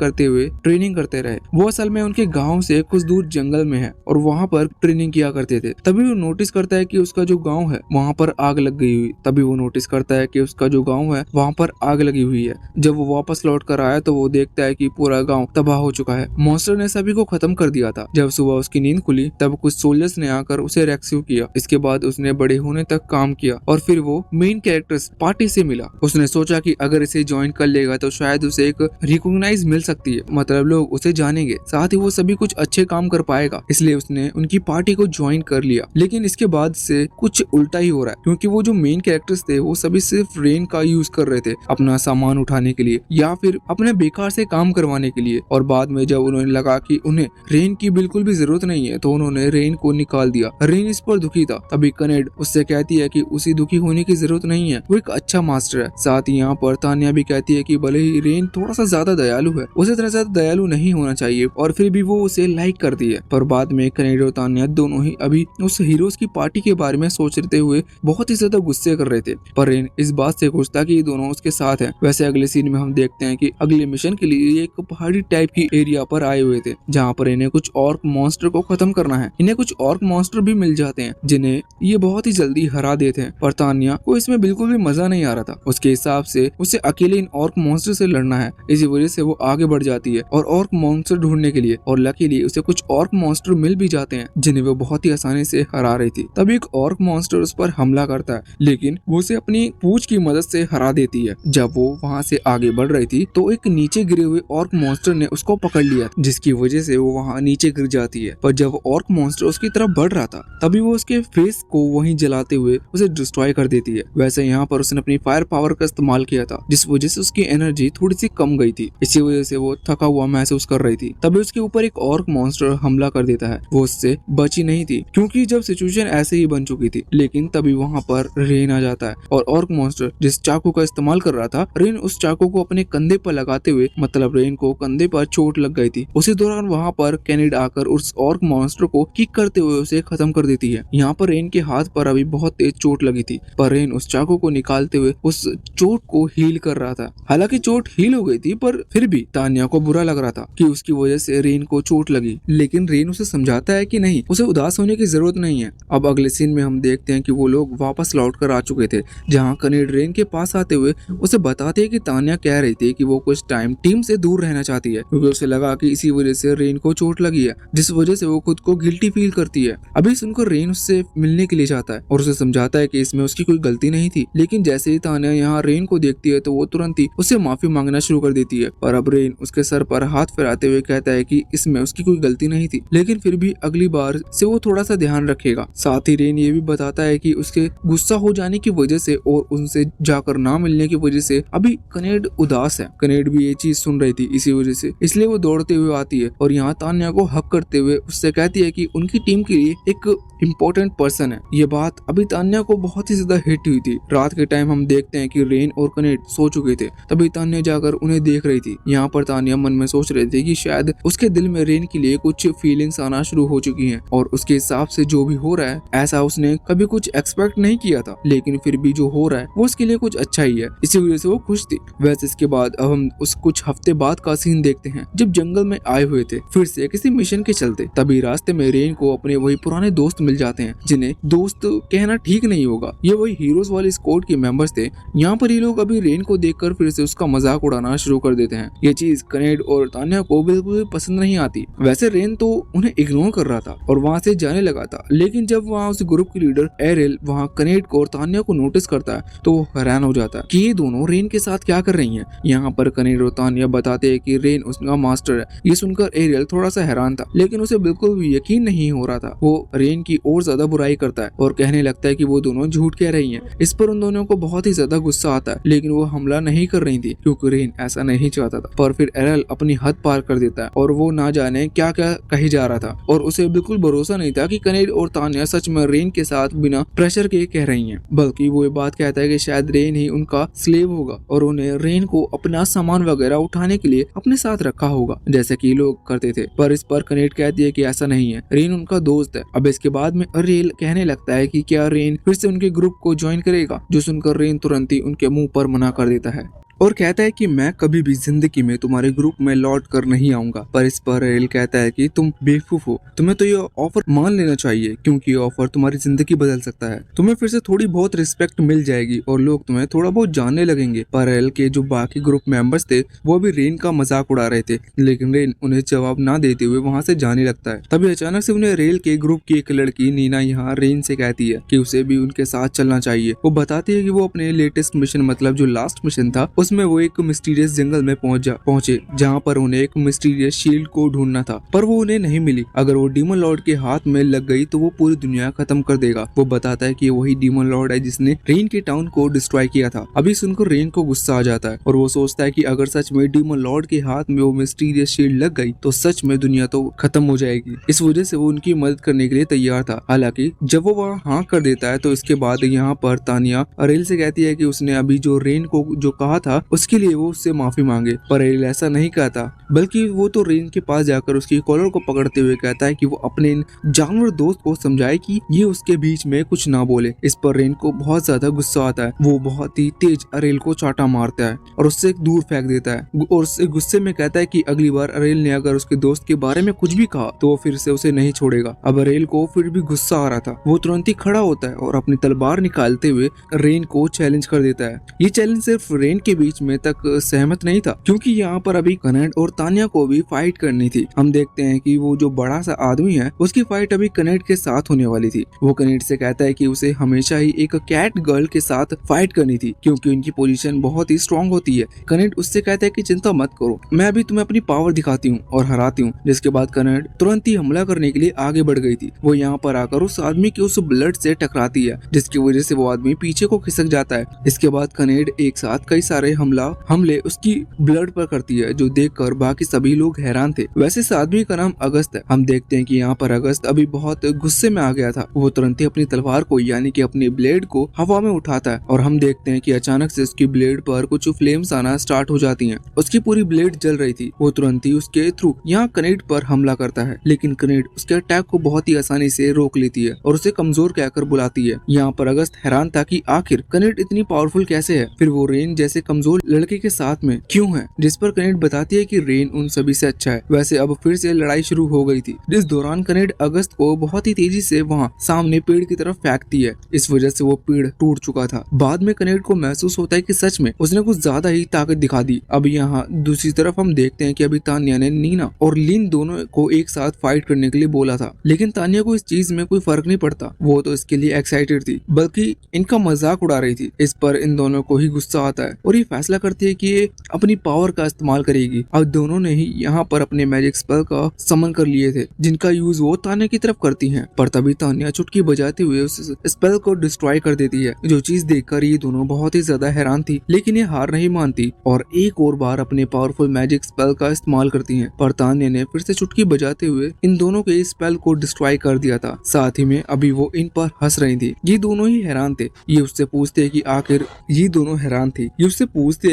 करते रहे। वो असल में उनके गाँव से कुछ दूर जंगल में है और वहाँ पर ट्रेनिंग किया करते थे। तभी वो नोटिस करता है कि उसका जो गाँव है वहाँ पर आग लग गई हुई। तभी वो नोटिस करता है कि उसका जो गाँव है वहाँ पर आग लगी हुई है। जब वो वापस लौट कर आया तो वो देखता है कि पूरा गाँव तबाह हो चुका है। मॉन्स्टर ने सभी को खत्म कर दिया था। जब सुबह उसकी नींद खुली तब कुछ सोल्जर्स ने आकर उसे रेस्क्यू किया। इसके बाद उसने बड़े होने तक काम किया और फिर वो मेन कैरेक्टर्स पार्टी से मिला। उसने सोचा कि अगर इसे ज्वाइन कर लेगा तो शायद उसे एक रिकॉग्नाइज मिल सकती है, मतलब मतलब लोग उसे जानेंगे, साथ ही वो सभी कुछ अच्छे काम कर पाएगा, इसलिए उसने उनकी पार्टी को ज्वाइन कर लिया। लेकिन इसके बाद से कुछ उल्टा ही हो रहा है, क्योंकि वो जो मेन कैरेक्टर्स थे वो सभी सिर्फ रेन का यूज कर रहे थे अपना सामान उठाने के लिए या फिर अपने बेकार से काम करवाने के लिए। और बाद में जब उन्हें लगा कि उन्हें रेन की बिल्कुल भी जरूरत नहीं है तो उन्होंने रेन को निकाल दिया। रेन इस पर दुखी था। तभी कनेड उससे कहती है कि उसे दुखी होने की जरूरत नहीं है, वो एक अच्छा मास्टर है। साथ ही यहाँ पर तान्या भी कहती है कि भले ही रेन थोड़ा सा ज्यादा दयालु है, उसे इतना ज्यादा दयालु नहीं होना चाहिए, और फिर भी वो उसे लाइक करती है। पर बाद में कनेड और तान्या दोनों ही अभी उस हीरोज की पार्टी के बारे में सोचते हुए बहुत ही ज्यादा गुस्से कर रहे थे। पर रेन इस बात से खुश था कि ये दोनों उसके साथ हैं। वैसे अगले सीन में हम देखते हैं कि अगले मिशन के लिए ये एक पहाड़ी टाइप की एरिया पर आए हुए थे, जहाँ पर इन्हें कुछ ऑर्क मॉन्स्टर को खत्म करना है। इन्हें कुछ ऑर्क मॉन्स्टर भी मिल जाते हैं जिन्हें ये बहुत ही जल्दी हरा देते हैं। पर तान्या को इसमें बिल्कुल भी मजा नहीं आ रहा था। उसके हिसाब से उसे अकेले इन ऑर्क मॉन्स्टर से लड़ना है, इसी वजह से वो आगे बढ़ जाती है और ऑर्क मॉन्स्टर ढूंढने के लिए। और लकीली उसे कुछ ऑर्क मॉन्स्टर मिल भी जाते हैं जिन्हें वो बहुत ही आसानी से हरा रही थी। तभी एक ऑर्क मॉन्स्टर उस पर हमला करता है, लेकिन वो उसे अपनी पूंछ की मदद से हरा देती है। जब वो वहाँ से आगे बढ़ रही थी तो एक नीचे गिरे हुए ऑर्क मॉन्स्टर ने उसको पकड़ लिया, जिसकी वजह से वो वहाँ नीचे गिर जाती है। पर जब ऑर्क मॉन्स्टर उसकी तरफ बढ़ रहा था तभी वो उसके फेस को वहीं जलाते हुए उसे डिस्ट्रॉय कर देती है। वैसे यहाँ पर उसने अपनी फायर पावर का इस्तेमाल किया था, जिस वजह से उसकी एनर्जी थोड़ी सी कम गई थी। इसी वजह से वो थका हुआ महसूस कर रही थी। तभी उसके ऊपर एक ऑर्क मॉन्स्टर हमला कर देता है। वो उससे बची नहीं थी, क्योंकि जब सिचुएशन ऐसे ही बन चुकी थी। लेकिन तभी वहाँ पर रेन आ जाता है और ऑर्क मॉन्स्टर जिस चाकू का इस्तेमाल कर रहा था, रेन उस चाकू को अपने कंधे पर लगाते हुए, मतलब रेन को कंधे पर चोट लग गई थी। उसी दौरान वहाँ पर कैनेड आकर उस ऑर्क मॉन्स्टर को किक करते हुए उसे खत्म कर देती है। यहाँ पर रेन के हाथ पर अभी बहुत तेज चोट लगी थी, पर रेन उस चाकू को निकालते हुए उस चोट को हील कर रहा था। हालांकि चोट हील हो गई थी, पर फिर भी तान्या को बुरा लग रहा था कि उसकी वजह से रेन को चोट लगी। लेकिन रेन उसे समझाता है कि नहीं, उसे उदास होने की जरूरत नहीं है। अब अगले सीन में हम देखते हैं कि वो लोग वापस लौट कर आ चुके थे, जहाँ कनेड रेन के पास आते हुए उसे बताते हैं कि तान्या कह रही थी कि वो कुछ टाइम टीम से दूर रहना चाहती है, क्योंकि उसे लगा कि इसी वजह से रेन को चोट लगी है, जिस वजह से वो खुद को गिल्टी फील करती है। अभी सुनकर रेन उससे मिलने के लिए जाता है और उसे समझाता है कि इसमें उसकी कोई गलती नहीं थी। लेकिन जैसे ही तान्या यहाँ रेन को देखती है तो वो तुरंत ही उससे माफी मांगना शुरू कर देती है। पर अब रेन उसके सर पर हाथ फैलाते हुए कहता है कि इसमें उसकी कोई गलती नहीं थी, लेकिन फिर भी अगली बार से वो थोड़ा सा ध्यान रखेगा। साथ ही रेन ये भी बताता है कि उसके गुस्सा हो जाने की वजह से और उनसे जाकर ना मिलने की वजह से अभी कनेड उदास है। कनेड भी ये चीज सुन रही थी इसी वजह से, इसलिए वो दौड़ते हुए आती है और यहाँ तान्या को हक करते हुए उससे कहती है कि उनकी टीम के लिए एक इम्पोर्टेंट पर्सन है। ये बात अभी तान्या को बहुत ही ज्यादा हिट हुई थी। रात के टाइम हम देखते हैं कि रेन और कनेड सो चुके थे, तभी तान्या जाकर उन्हें देख रही थी। यहाँ पर तान्या मन में सोच रही थी कि शायद उसके दिल में रेन के लिए कुछ फीलिंग्स आना शुरू हो चुकी हैं और उसके हिसाब से जो भी हो रहा है ऐसा उसने कभी कुछ एक्सपेक्ट नहीं किया था, लेकिन फिर भी जो हो रहा है वो उसके लिए कुछ अच्छा ही है, इसी वजह से वो खुश थी। वैसे इसके बाद अब हम उस कुछ हफ्ते बाद का सीन देखते हैं, जब जंगल में आए हुए थे फिर से किसी मिशन के चलते। तभी रास्ते में रेन को अपने वही पुराने दोस्त मिल जाते हैं, जिन्हें दोस्त कहना ठीक नहीं होगा, ये वही हीरोज वाले स्क्वाड के मेंबर्स थे। यहाँ पर ये लोग अभी रेन को देखकर फिर से उसका मजाक उड़ाना शुरू कर देते हैं। ये चीज कनेड और तान्या को बिल्कुल पसंद नहीं आती। वैसे रेन तो उन्हें इग्नोर कर रहा था और वहाँ से जाने लगा था, लेकिन जब वहाँ उस ग्रुप की लीडर एरिल वहाँ कनेड को और तान्या को नोटिस करता है तो वो हैरान हो जाता है कि ये दोनों रेन के साथ क्या कर रही हैं। यहाँ पर कनेड और तान्या बताते हैं कि रेन उसका मास्टर है। ये सुनकर एरियल थोड़ा सा हैरान था, लेकिन उसे बिल्कुल भी यकीन नहीं हो रहा था। वो रेन की और ज्यादा बुराई करता है और कहने लगता है कि वो दोनों झूठ कह रही हैं। इस पर उन दोनों को बहुत ही ज्यादा गुस्सा आता है, लेकिन वो हमला नहीं कर रही थी क्योंकि रेन ऐसा नहीं चाहता था। पर फिर एरियल अपनी हद पार कर देता है और वो ना जाने क्या क्या कही जा रहा था और उसे बिल्कुल भरोसा नहीं था कि कनेड और तान्या सच में रेन के साथ बिना प्रेशर के कह रही हैं, बल्कि वो ये बात कहता है कि शायद रेन ही उनका स्लेव होगा और उन्हें रेन को अपना सामान वगैरह उठाने के लिए अपने साथ रखा होगा, जैसे कि लोग करते थे। पर इस पर कनेड कहती है कि ऐसा नहीं है, रेन उनका दोस्त है। अब इसके बाद में एरियल कहने लगता है कि क्या रेन फिर से उनके ग्रुप को ज्वाइन करेगा, जो सुनकर रेन तुरंत ही उनके मुंह पर मना कर देता है और कहता है कि मैं कभी भी जिंदगी में तुम्हारे ग्रुप में लौट कर नहीं आऊंगा। पर इस पर एरियल कहता है कि तुम बेवकूफ हो, तुम्हें तो ये ऑफर मान लेना चाहिए क्योंकि ये ऑफर तुम्हारी जिंदगी बदल सकता है। तुम्हें फिर से थोड़ी बहुत रिस्पेक्ट मिल जाएगी और लोग तुम्हें थोड़ा बहुत जानने लगेंगे। पर एरियल के जो बाकी ग्रुप मेंबर्स थे वो भी रेन का मजाक उड़ा रहे थे, लेकिन रेन उन्हें जवाब ना देते हुए वहाँ से जाने लगता है। तभी अचानक से उन्हें एरियल के ग्रुप की एक लड़की नीना यहाँ रेन से कहती है कि उसे भी उनके साथ चलना चाहिए। वो बताती है कि वो अपने लेटेस्ट मिशन, मतलब जो लास्ट मिशन था, उसमें वो एक मिस्टीरियस जंगल में पहुंचे जहाँ पर उन्हें एक मिस्टीरियस शील्ड को ढूंढना था, पर वो उन्हें नहीं मिली। अगर वो डीमन लॉर्ड के हाथ में लग गई तो वो पूरी दुनिया खत्म कर देगा। वो बताता है कि वही डीमन लॉर्ड है जिसने रेन के टाउन को डिस्ट्रॉय किया था। अभी सुनकर रेन को गुस्सा आ जाता है और वो सोचता है कि अगर सच में डीमन लॉर्ड के हाथ में वो मिस्टीरियस शील्ड लग गई तो सच में दुनिया तो खत्म हो जाएगी। इस वजह से वो उनकी मदद करने के लिए तैयार था। हालांकि जब वो वहाँ हाँ कर देता है तो इसके बाद यहाँ पर तानिया अरेल से कहती है कि उसने अभी जो रेन को जो कहा था उसके लिए वो उससे माफी मांगे, पर अरेल ऐसा नहीं कहता, बल्कि वो तो रेन के पास जाकर उसकी कॉलर को पकड़ते हुए कहता है कि वो अपने जानवर दोस्त को समझाए कि ये उसके बीच में कुछ ना बोले। इस पर रेन को बहुत ज्यादा गुस्सा आता है। वो बहुत ही तेज अरेल को चाटा मारता है और उससे दूर फेंक देता है और उससे गुस्से में कहता है कि अगली बार अरेल ने अगर उसके दोस्त के बारे में कुछ भी कहा तो वो फिर से उसे नहीं छोड़ेगा। अब अरेल को फिर भी गुस्सा आ रहा था। वो तुरंत ही खड़ा होता है और अपनी तलवार निकालते हुए रेन को चैलेंज कर देता है। ये चैलेंज सिर्फ रेन के बीच में तक सहमत नहीं था, क्योंकि यहाँ पर अभी कनेड और तानिया को भी फाइट करनी थी। हम देखते हैं कि वो जो बड़ा सा आदमी है उसकी फाइट अभी कनेड के साथ होने वाली थी। वो कनेड से कहता है कि उसे हमेशा ही एक कैट गर्ल के साथ फाइट करनी थी, क्योंकि उनकी पोजीशन बहुत ही स्ट्रांग होती है। कनेड उससे कहता है कि चिंता मत करो, मैं अभी तुम्हें अपनी पावर दिखाती हूँ और हराती हूँ। जिसके बाद कनेड तुरंत ही हमला करने के लिए आगे बढ़ गई थी। वो यहाँ पर आकर उस आदमी की उस ब्लड से टकराती है, जिसकी वजह से वो आदमी पीछे को खिसक जाता है। इसके बाद कनेड एक साथ कई सारे हमले उसकी ब्लड पर करती है, जो देखकर बाकी सभी लोग हैरान थे। वैसे इस आदमी का नाम अगस्त है। हम देखते हैं कि यहाँ पर अगस्त अभी बहुत गुस्से में आ गया था। वो तुरंत ही अपनी तलवार को यानी कि अपनी ब्लेड को हवा में उठाता है और हम देखते हैं कि अचानक से उसकी ब्लेड पर कुछ फ्लेम्स आना स्टार्ट हो जाती हैं। उसकी पूरी ब्लेड जल रही थी। वो तुरंत ही उसके थ्रू यहाँ कनेड पर हमला करता है, लेकिन कनेड उसके अटैक को बहुत ही आसानी से रोक लेती है और उसे कमजोर कहकर बुलाती है। यहाँ पर अगस्त हैरान था कि आखिर कनेड इतनी पावरफुल कैसे है, फिर वो रेन जैसे कमजोर लड़के के साथ में क्यों है। जिस पर कनेड बताती है कि रेन उन सभी से अच्छा है। वैसे अब फिर से लड़ाई शुरू हो गई थी, जिस दौरान कनेड अगस्त को बहुत ही तेजी से वहाँ सामने पेड़ की तरफ फेंकती है। इस वजह से वो पेड़ टूट चुका था। बाद में कनेड को महसूस होता है कि सच में उसने कुछ ज्यादा ही ताकत दिखा दी। अब यहाँ दूसरी तरफ हम देखते हैं कि अभी तानिया ने नीना और लिन दोनों को एक साथ फाइट करने के लिए बोला था, लेकिन तानिया को इस चीज में कोई फर्क नहीं पड़ता। वो तो इसके लिए एक्साइटेड थी, बल्कि इनका मजाक उड़ा रही थी। इस पर इन दोनों को ही गुस्सा आता है और ये फैसला करती है कि ये अपनी पावर का इस्तेमाल करेगी। अब दोनों ने ही यहाँ पर अपने मैजिक स्पेल का समन कर लिए थे, जिनका यूज वो तानिया की तरफ करती हैं। पर तभी तानिया चुटकी बजाते हुए उस स्पेल को डिस्ट्रॉय कर देती है, जो चीज देखकर ये दोनों बहुत ही ज्यादा हैरान थी, लेकिन ये हार नहीं मानती और एक और बार अपने पावरफुल मैजिक स्पेल का इस्तेमाल करती हैं। पर तानिया ने फिर से चुटकी बजाते हुए इन दोनों के स्पेल को डिस्ट्रॉय कर दिया था। साथ ही में अभी वो इन पर हंस रही थी। ये दोनों ही हैरान थे। ये उससे पूछते हैं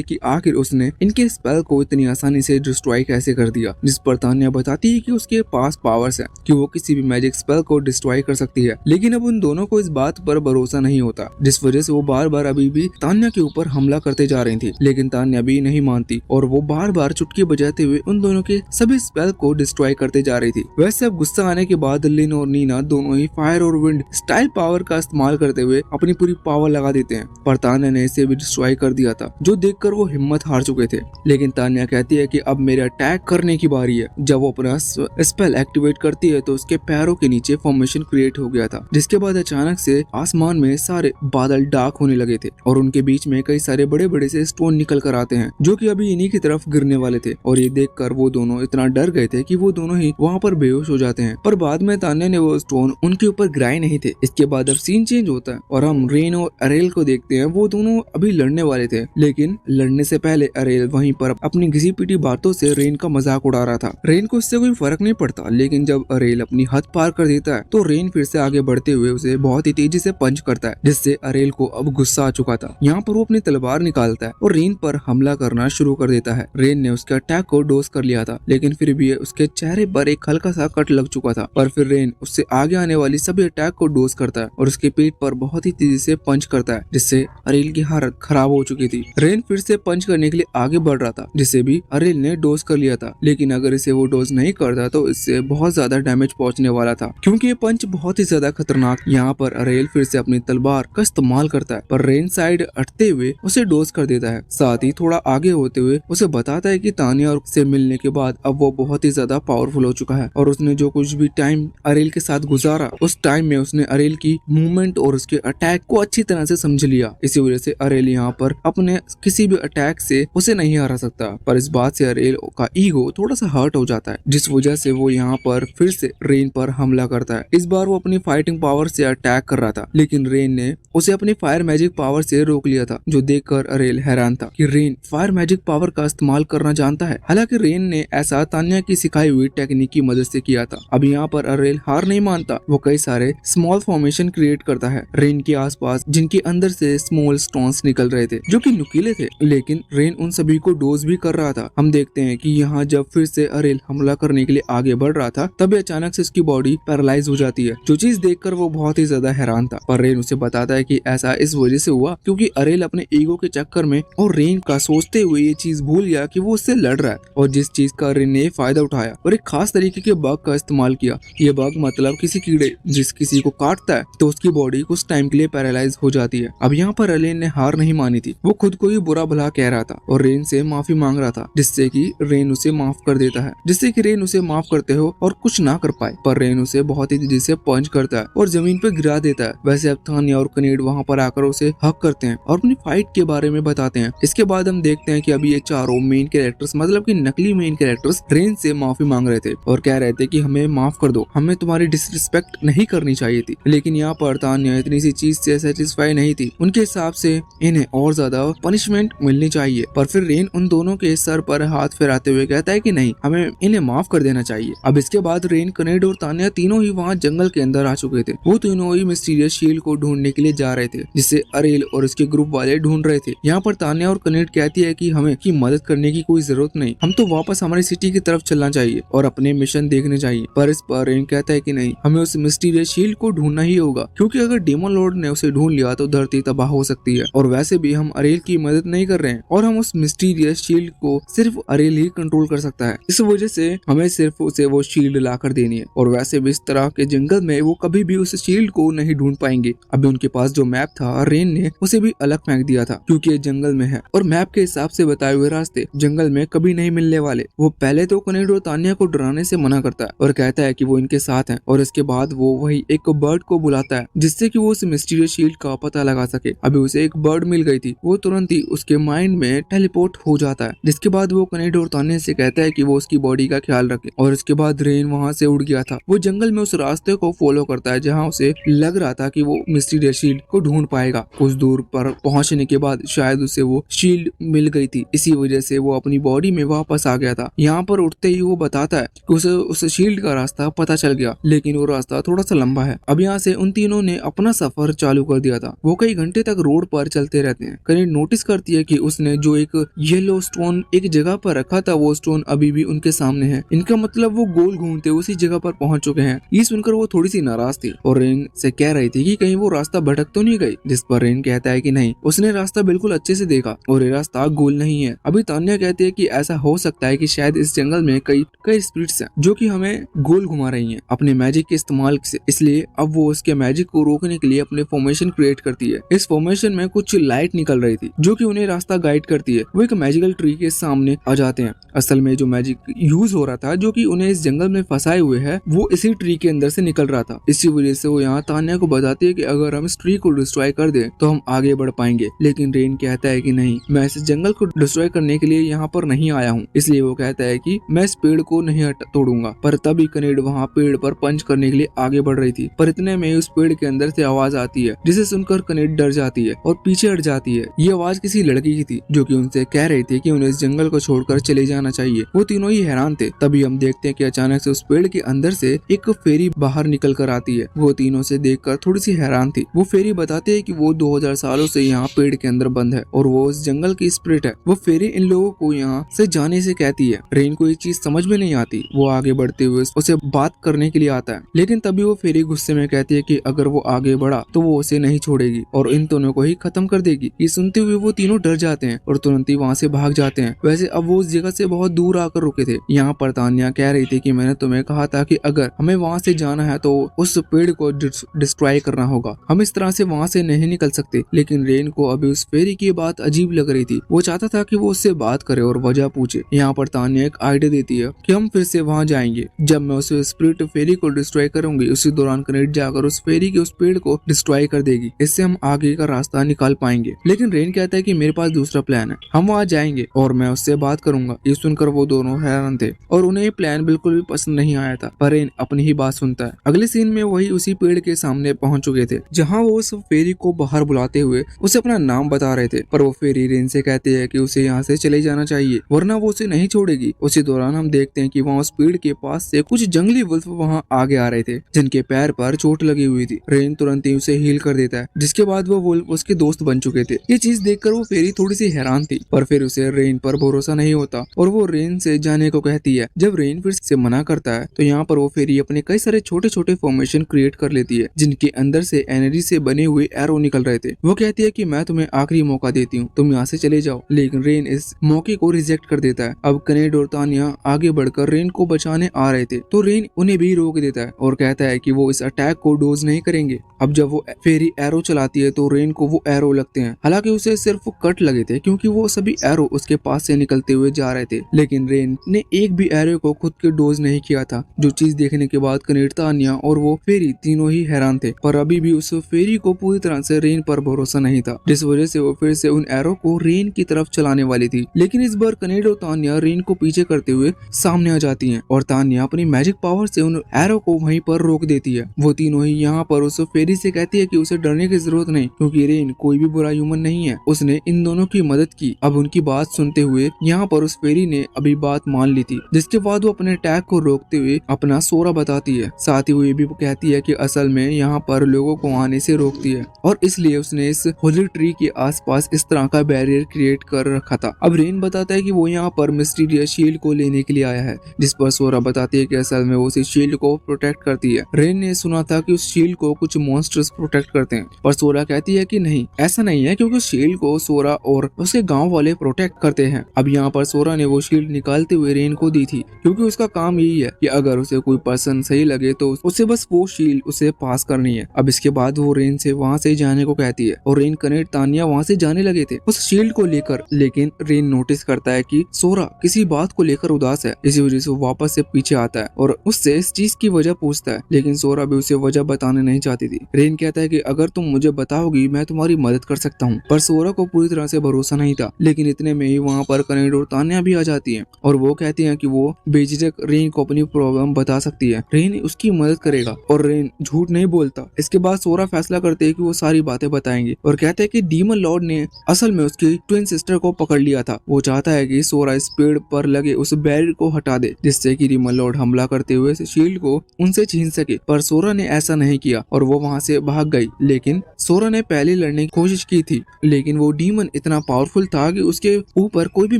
कि आखिर उसने इनके स्पेल को इतनी आसानी से डिस्ट्रॉय कैसे कर दिया। जिस पर तानिया बताती है कि उसके पास पावर्स है कि वो किसी भी मैजिक स्पेल को डिस्ट्रॉय कर सकती है, लेकिन अब उन दोनों को इस बात पर भरोसा नहीं होता, जिस वजह से वो बार बार अभी भी तानिया के ऊपर हमला करते जा रही थी। लेकिन तानिया भी नहीं मानती और वो बार बार चुटकी बजाते हुए उन दोनों के सभी स्पेल को डिस्ट्रॉय करते जा रही थी। वैसे अब गुस्सा आने के बाद लिन और नीना दोनों ही फायर और विंड स्टाइल पावर का इस्तेमाल करते हुए अपनी पूरी पावर लगा देते हैं, पर तानिया ने इसे भी डिस्ट्रॉय कर दिया था, जो देखकर वो हिम्मत हार चुके थे। लेकिन तानिया कहती है कि अब मेरे अटैक करने की बारी है। जब वो अपना स्पेल एक्टिवेट करती है तो उसके पैरों के नीचे फॉर्मेशन क्रिएट हो गया था, जिसके बाद अचानक से आसमान में सारे बादल डार्क होने लगे थे और उनके बीच में कई सारे बड़े बड़े से स्टोन निकल कर आते हैं, जो कि अभी इन्हीं की तरफ गिरने वाले थे। और ये देखकर वो दोनों इतना डर गए थे कि वो दोनों ही वहाँ पर बेहोश हो जाते हैं। पर बाद में तानिया ने वो स्टोन उनके ऊपर गिराए नहीं थे। इसके बाद अब सीन चेंज होता है और हम रेन और अरेल को देखते हैं। वो दोनों अभी लड़ने वाले थे, लेकिन लड़ने से पहले अरेल वहीं पर अपनी घिसी पीटी बातों से रेन का मजाक उड़ा रहा था। रेन को इससे कोई फर्क नहीं पड़ता, लेकिन जब अरेल अपनी हद पार कर देता है तो रेन फिर से आगे बढ़ते हुए उसे बहुत ही तेजी से पंच करता है, जिससे अरेल को अब गुस्सा आ चुका था। यहाँ पर वो अपनी तलवार निकालता है और रेन पर हमला करना शुरू कर देता है। रेन ने उसके अटैक को डोज कर लिया था, लेकिन फिर भी उसके चेहरे पर एक हल्का सा कट लग चुका था। पर फिर रेन उससे आगे आने वाली सभी अटैक को डोज करता है और उसके पेट पर बहुत ही तेजी से पंच करता है, जिससे अरेल की हालत खराब हो चुकी थी। रेन फिर से पंच करने के लिए आगे बढ़ रहा था, जिसे भी अरेल ने डोज कर लिया था, लेकिन अगर इसे वो डोज नहीं करता तो इससे बहुत ज्यादा डैमेज पहुंचने वाला था, क्योंकि ये पंच बहुत ही ज्यादा खतरनाक। यहाँ पर अरेल फिर से अपनी तलवार का इस्तेमाल करता है, पर रेन साइड हटते हुए उसे डोज कर देता है। साथ ही थोड़ा आगे होते हुए उसे बताता है कि तानिया से मिलने के बाद अब वो बहुत ही ज्यादा पावरफुल हो चुका है और उसने जो कुछ भी टाइम अरेल के साथ गुजारा उस टाइम में उसने अरेल की मूवमेंट और उसके अटैक को अच्छी तरह से समझ लिया। इसी वजह से अरेल यहाँ पर अपने किसी भी अटैक से उसे नहीं हरा सकता। पर इस बात से अरेल का ईगो थोड़ा सा हर्ट हो जाता है, जिस वजह से वो यहाँ पर फिर से रेन पर हमला करता है। इस बार वो अपनी फाइटिंग पावर से अटैक कर रहा था, लेकिन रेन ने उसे अपनी फायर मैजिक पावर से रोक लिया था, जो देखकर अरेल हैरान था कि रेन फायर मैजिक पावर का इस्तेमाल करना जानता है। हालांकि रेन ने ऐसा तान्या की सिखाई हुई टेक्निक की मदद से किया था। अब यहाँ पर अरेल हार नहीं मानता, वो कई सारे स्मॉल फॉर्मेशन क्रिएट करता है रेन के आसपास, जिनके अंदर से स्मॉल स्टोन्स निकल रहे थे जो कि नुकीले थे, लेकिन रेन उन सभी को डोज भी कर रहा था। हम देखते हैं कि यहाँ जब फिर से अरेल हमला करने के लिए आगे बढ़ रहा था, तभी अचानक से उसकी बॉडी पैरालाइज हो जाती है, जो चीज देखकर वो बहुत ही ज्यादा हैरान था। पर रेन उसे बताता है कि ऐसा इस वजह से हुआ क्योंकि अरेल अपने ईगो के चक्कर में और रेन का सोचते हुए ये चीज भूल गया कि वो उससे लड़ रहा है, और जिस चीज का रेन ने फायदा उठाया और एक खास तरीके के बग का इस्तेमाल किया। ये बग मतलब किसी कीड़े जिस किसी को काटता है तो उसकी बॉडी कुछ टाइम के लिए पैरालाइज हो जाती है। अब यहाँ पर रेन ने हार नहीं मानी थी, वो खुद को ही बुरा भला कह रहा था और रेन से माफी मांग रहा था, जिससे कि रेन उसे माफ कर देता है, जिससे कि रेन उसे माफ करते हो और कुछ ना कर पाए। पर रेन उसे बहुत ही तेजी से पंच करता है और जमीन पे गिरा देता है। वैसे अब तान्या और कनेड वहाँ पर आकर उसे हक करते हैं और अपनी फाइट के बारे में बताते हैं। इसके बाद हम देखते हैं कि अभी ये चारों मेन कैरेक्टर्स, मतलब कि नकली मेन कैरेक्टर्स, रेन से माफी मांग रहे थे और कह रहे थे कि हमें माफ कर दो, हमें तुम्हारी डिसरिस्पेक्ट नहीं करनी चाहिए थी। लेकिन यहाँ पर तान्या इतनी सी चीज से सेटिस्फाई नहीं थी, उनके हिसाब से इन्हें और ज्यादा पनिशमेंट मिलनी चाहिए। पर फिर रेन उन दोनों के सर पर हाथ फेराते हुए कहता है कि नहीं, हमें इन्हें माफ कर देना चाहिए। अब इसके बाद रेन, कनेड और तान्या तीनों ही वहाँ जंगल के अंदर आ चुके थे। वो तीनों ही मिस्टीरियस शील्ड को ढूंढने के लिए जा रहे थे, जिसे अरेल और उसके ग्रुप वाले ढूंढ रहे थे। यहाँ पर तान्या और कनेड कहती है कि हमें की मदद करने की कोई जरूरत नहीं, हम तो वापस हमारी सिटी की तरफ चलना चाहिए और अपने मिशन देखने चाहिए। पर इस पर रेन कहता है कि नहीं, हमें उस मिस्टीरियस शील्ड को ढूंढना ही होगा, क्योंकि अगर डेमन लॉर्ड ने उसे ढूंढ लिया तो धरती तबाह हो सकती है। और वैसे भी हम अरेल की मदद नहीं कर रहे हैं और हम उस मिस्टीरियस शील्ड को सिर्फ अरेल ही कंट्रोल कर सकता है। इस वजह से हमें सिर्फ उसे वो शील्ड लाकर देनी है। और वैसे भी इस तरह के जंगल में वो कभी भी उस शील्ड को नहीं ढूंढ पाएंगे। अभी उनके पास जो मैप था, रेन ने उसे भी अलग फेंक दिया था, क्योंकि ये जंगल में है और मैप के हिसाब से बताए हुए रास्ते जंगल में कभी नहीं मिलने वाले। वो पहले तो कनेड और तान्या को डराने से मना करता है और कहता है कि वो इनके साथ है, और इसके बाद वो वही एक बर्ड को बुलाता है जिससे कि वो उस मिस्टीरियस शील्ड का पता लगा सके। अभी उसे एक बर्ड मिल गई थी, वो तुरंत ही उसके माइंड में टेलीपोर्ट हो जाता है, जिसके बाद वो कनेड और तान्या से कहता है कि वो उसकी बॉडी का ख्याल रखे। और इसके बाद रेन वहाँ से उड़ गया था। वो जंगल में उस रास्ते को फॉलो करता है जहाँ उसे लग रहा था कि वो मिस्टीरियस शील्ड को ढूंढ पाएगा। कुछ दूर पर पहुंचने के बाद शायद उसे वो शील्ड मिल गई थी, इसी वजह से वो अपनी बॉडी में वापस आ गया था। यहाँ पर उठते ही वो बताता है कि उसे उस शील्ड का रास्ता पता चल गया, लेकिन वो रास्ता थोड़ा सा लंबा है। अब यहाँ से उन तीनों ने अपना सफर चालू कर दिया था। वो कई घंटे तक रोड पर चलते रहते हैं। कनेड नोटिस करती है कि उसने जो एक येलो स्टोन एक जगह पर रखा था, वो स्टोन अभी भी उनके सामने है। इनका मतलब वो गोल घूमते उसी जगह पर पहुंच चुके हैं। ये सुनकर वो थोड़ी सी नाराज थी और रेन से कह रही थी कि कहीं वो रास्ता भटक तो नहीं गई, जिस पर रेन कहता है कि नहीं, उसने रास्ता बिल्कुल अच्छे से देखा और ये रास्ता गोल नहीं है। अभी तान्या कहती है कि ऐसा हो सकता है कि शायद इस जंगल में कई स्पिरिट्स हैं जो कि हमें गोल घुमा रही हैं अपने मैजिक के इस्तेमाल से। इसलिए अब वो उसके मैजिक को रोकने के लिए अपने फॉर्मेशन क्रिएट करती है। इस फॉर्मेशन में कुछ लाइट निकल रही थी जो कि उन्हें रास्ता गाइड करती है। वो एक मैजिकल ट्री के सामने आ जाते हैं। असल में जो मैजिक यूज हो रहा था, जो कि उन्हें इस जंगल में फंसाए हुए है, वो इसी ट्री के अंदर से निकल रहा था। इसी वजह से वो यहाँ तान्या को बताती है कि अगर हम इस ट्री को डिस्ट्रॉय कर दें तो हम आगे बढ़ पाएंगे। लेकिन रेन कहता है कि नहीं, मैं इस जंगल को डिस्ट्रॉय करने के लिए यहाँ पर नहीं आया हूँ। इसलिए वो कहता है कि मैं इस पेड़ को नहीं तोड़ूंगा। पर तभी कनेड वहाँ पेड़ पर पंच करने के लिए आगे बढ़ रही थी, पर इतने में उस पेड़ के अंदर से आवाज आती है, जिसे सुनकर कनेड डर जाती है और पीछे हट जाती है। ये आवाज किसी लड़की की थी जो कि उनसे कह रही थी कि उन्हें इस जंगल को छोड़कर चले जाना चाहिए। वो तीनों ही हैरान थे। तभी हम देखते हैं कि अचानक से उस पेड़ के अंदर से एक फेरी बाहर निकल कर आती है। वो तीनों से देखकर थोड़ी सी हैरान थी। वो फेरी बताते है कि वो 2000 सालों से यहाँ पेड़ के अंदर बंद है और वो इस जंगल की स्पिरिट है। वो फेरी इन लोगों को यहाँ से जाने से कहती है। रेन को ये चीज समझ में नहीं आती। वो आगे बढ़ते हुए उसे बात करने के लिए आता है, लेकिन तभी वो फेरी गुस्से में कहती है कि अगर वो आगे बढ़ा तो वो उसे नहीं छोड़ेगी और इन दोनों को ही खत्म कर देगी। ये सुनते हुए वो तीनों डर जाते हैं और तुरंत ही वहाँ से भाग जाते हैं। वैसे अब वो उस जगह से बहुत दूर आकर रुके थे। यहाँ पर तान्या कह रही थी कि मैंने तुम्हें कहा था कि अगर हमें वहाँ से जाना है तो उस पेड़ को डिस्ट्रॉय करना होगा, हम इस तरह से वहाँ से नहीं निकल सकते। लेकिन रेन को अभी उस फेरी की बात अजीब लग रही थी। वो चाहता था कि वो उससे बात करे और वजह पूछे। यहाँ पर तान्या एक आइडिया देती है कि हम फिर से वहाँ जाएंगे। जब मैं उस स्पिरिट फेरी को डिस्ट्रॉय करूंगी, उसी दौरान कनेड जाकर उस फेरी के उस पेड़ को डिस्ट्रॉय कर देगी। इससे हम आगे का रास्ता निकाल पाएंगे। लेकिन रेन कहता है कि कि मेरे पास दूसरा प्लान है, हम वहाँ जाएंगे और मैं उससे बात करूंगा। ये सुनकर वो दोनों हैरान थे और उन्हें ये प्लान बिल्कुल भी पसंद नहीं आया था, पर रेन अपनी ही बात सुनता है। अगले सीन में वही उसी पेड़ के सामने पहुंच चुके थे जहाँ वो उस फेरी को बाहर बुलाते हुए उसे अपना नाम बता रहे थे, पर वो फेरी रेन से कहती है कि उसे यहाँ से चले जाना चाहिए वरना वो उसे नहीं छोड़ेगी। उसी दौरान हम देखते हैं कि वहाँ उस पेड़ के पास से कुछ जंगली वुल्फ वहाँ आगे आ रहे थे जिनके पैर पर चोट लगी हुई थी। रेन तुरंत ही उसे हील कर देता है, जिसके बाद वो वुल्फ उसके दोस्त बन चुके थे। ये चीज देखकर वो फेरी थोड़ी सी हैरान थी, पर फिर उसे रेन पर भरोसा नहीं होता और वो रेन से जाने को कहती है। जब रेन फिर से मना करता है तो यहाँ पर वो फेरी अपने कई सारे छोटे छोटे फॉर्मेशन क्रिएट कर लेती है जिनके अंदर से एनर्जी से बने हुए एरो निकल रहे थे। वो कहती है कि मैं तुम्हें आखिरी मौका देती हूँ, तुम यहाँ से चले जाओ, लेकिन रेन इस मौके को रिजेक्ट कर देता है। अब कनेड और तानिया आगे बढ़कर रेन को बचाने आ रहे थे तो रेन उन्हें भी रोक देता है और कहता है कि वो इस अटैक को डोज नहीं करेंगे। अब जब वो फेरी एरो चलाती है तो रेन को वो एरो लगते हैं, हालांकि उसे सिर्फ कट लगे थे क्योंकि वो सभी एरो उसके पास से निकलते हुए जा रहे थे, लेकिन रेन ने एक भी एरो को खुद के डोज नहीं किया था। जो चीज देखने के बाद कनेड, तानिया और वो फेरी तीनों ही हैरान थे, पर अभी भी उस फेरी को पूरी तरह से रेन पर भरोसा नहीं था, जिस वजह से वो फिर से उन एरो को रेन की तरफ चलाने वाली थी। लेकिन इस बार कनेड और तानिया रेन को पीछे करते हुए सामने आ जाती हैं और तानिया अपनी मैजिक पावर से उन एरो को वहीं पर रोक देती है। वो तीनों ही यहाँ पर उस फेरी से कहती है कि उसे डरने की जरूरत नहीं क्योंकि रेन कोई भी बुरा ह्यूमन नहीं है, उसने इन दोनों की मदद की। अब उनकी बात सुनते हुए यहाँ पर उस फेरी ने अभी बात मान ली थी, जिसके बाद वो अपने अटैक को रोकते हुए अपना सोरा बताती है। साथ ही वो ये भी कहती है कि असल में यहाँ पर लोगों को आने से रोकती है और इसलिए उसने इस होली ट्री के आसपास इस तरह का बैरियर क्रिएट कर रखा था। अब रेन बताता है कि वो यहाँ पर मिस्टीरियस शील्ड को लेने के लिए आया है, जिस पर सोरा बताती है कि असल में वो उस शील्ड को प्रोटेक्ट करती है। रेन ने सुना था कि उस शील्ड को कुछ मॉन्स्टर्स प्रोटेक्ट करते हैं, पर सोरा कहती है कि नहीं, ऐसा नहीं है क्योंकि शील्ड को सोरा और उसके गांव वाले प्रोटेक्ट करते हैं। अब यहाँ पर सोरा ने वो शील्ड निकालते हुए रेन को दी थी क्योंकि उसका काम यही है कि अगर उसे कोई पर्सन सही लगे तो उसे बस वो शील्ड उसे पास करनी है। अब इसके बाद वो रेन से वहाँ से जाने को कहती है और रेन, कनेड, तानिया वहाँ से जाने लगे थे उस शील्ड को लेकर, लेकिन रेन नोटिस करता है कि सोरा किसी बात को लेकर उदास है। इसी वजह से वो वापस से पीछे आता है और उससे इस चीज की वजह पूछता है, लेकिन सोरा भी उसे वजह बताने नहीं चाहती थी। रेन कहता है कि अगर तुम मुझे बताओगी मैं तुम्हारी मदद कर सकता हूँ, पर सोरा को पूरी तरह से भरोसा नहीं था। लेकिन इतने में ही वहाँ पर कनेड और तानिया भी आ जाती है और वो कहती है कि वो बेझिझक रेन को अपनी प्रॉब्लम बता सकती है, रेन उसकी मदद करेगा और रेन झूठ नहीं बोलता। इसके बाद सोरा फैसला करते है कि वो सारी बातें बताएंगे और कहते हैं कि डीमन लॉर्ड ने असल में उसकी ट्विन सिस्टर को पकड़ लिया था। वो चाहता है कि सोरा इस पेड़ पर लगे उस बैरियर को हटा दे जिससे कि डीमन लॉर्ड हमला करते हुए शील्ड को उनसे छीन सके, पर सोरा ने ऐसा नहीं किया और वो वहाँ से भाग गई। लेकिन सोरा ने पहले लड़ने की कोशिश की थी, लेकिन वो डीमन इतना पावरफुल था कि उसके ऊपर कोई भी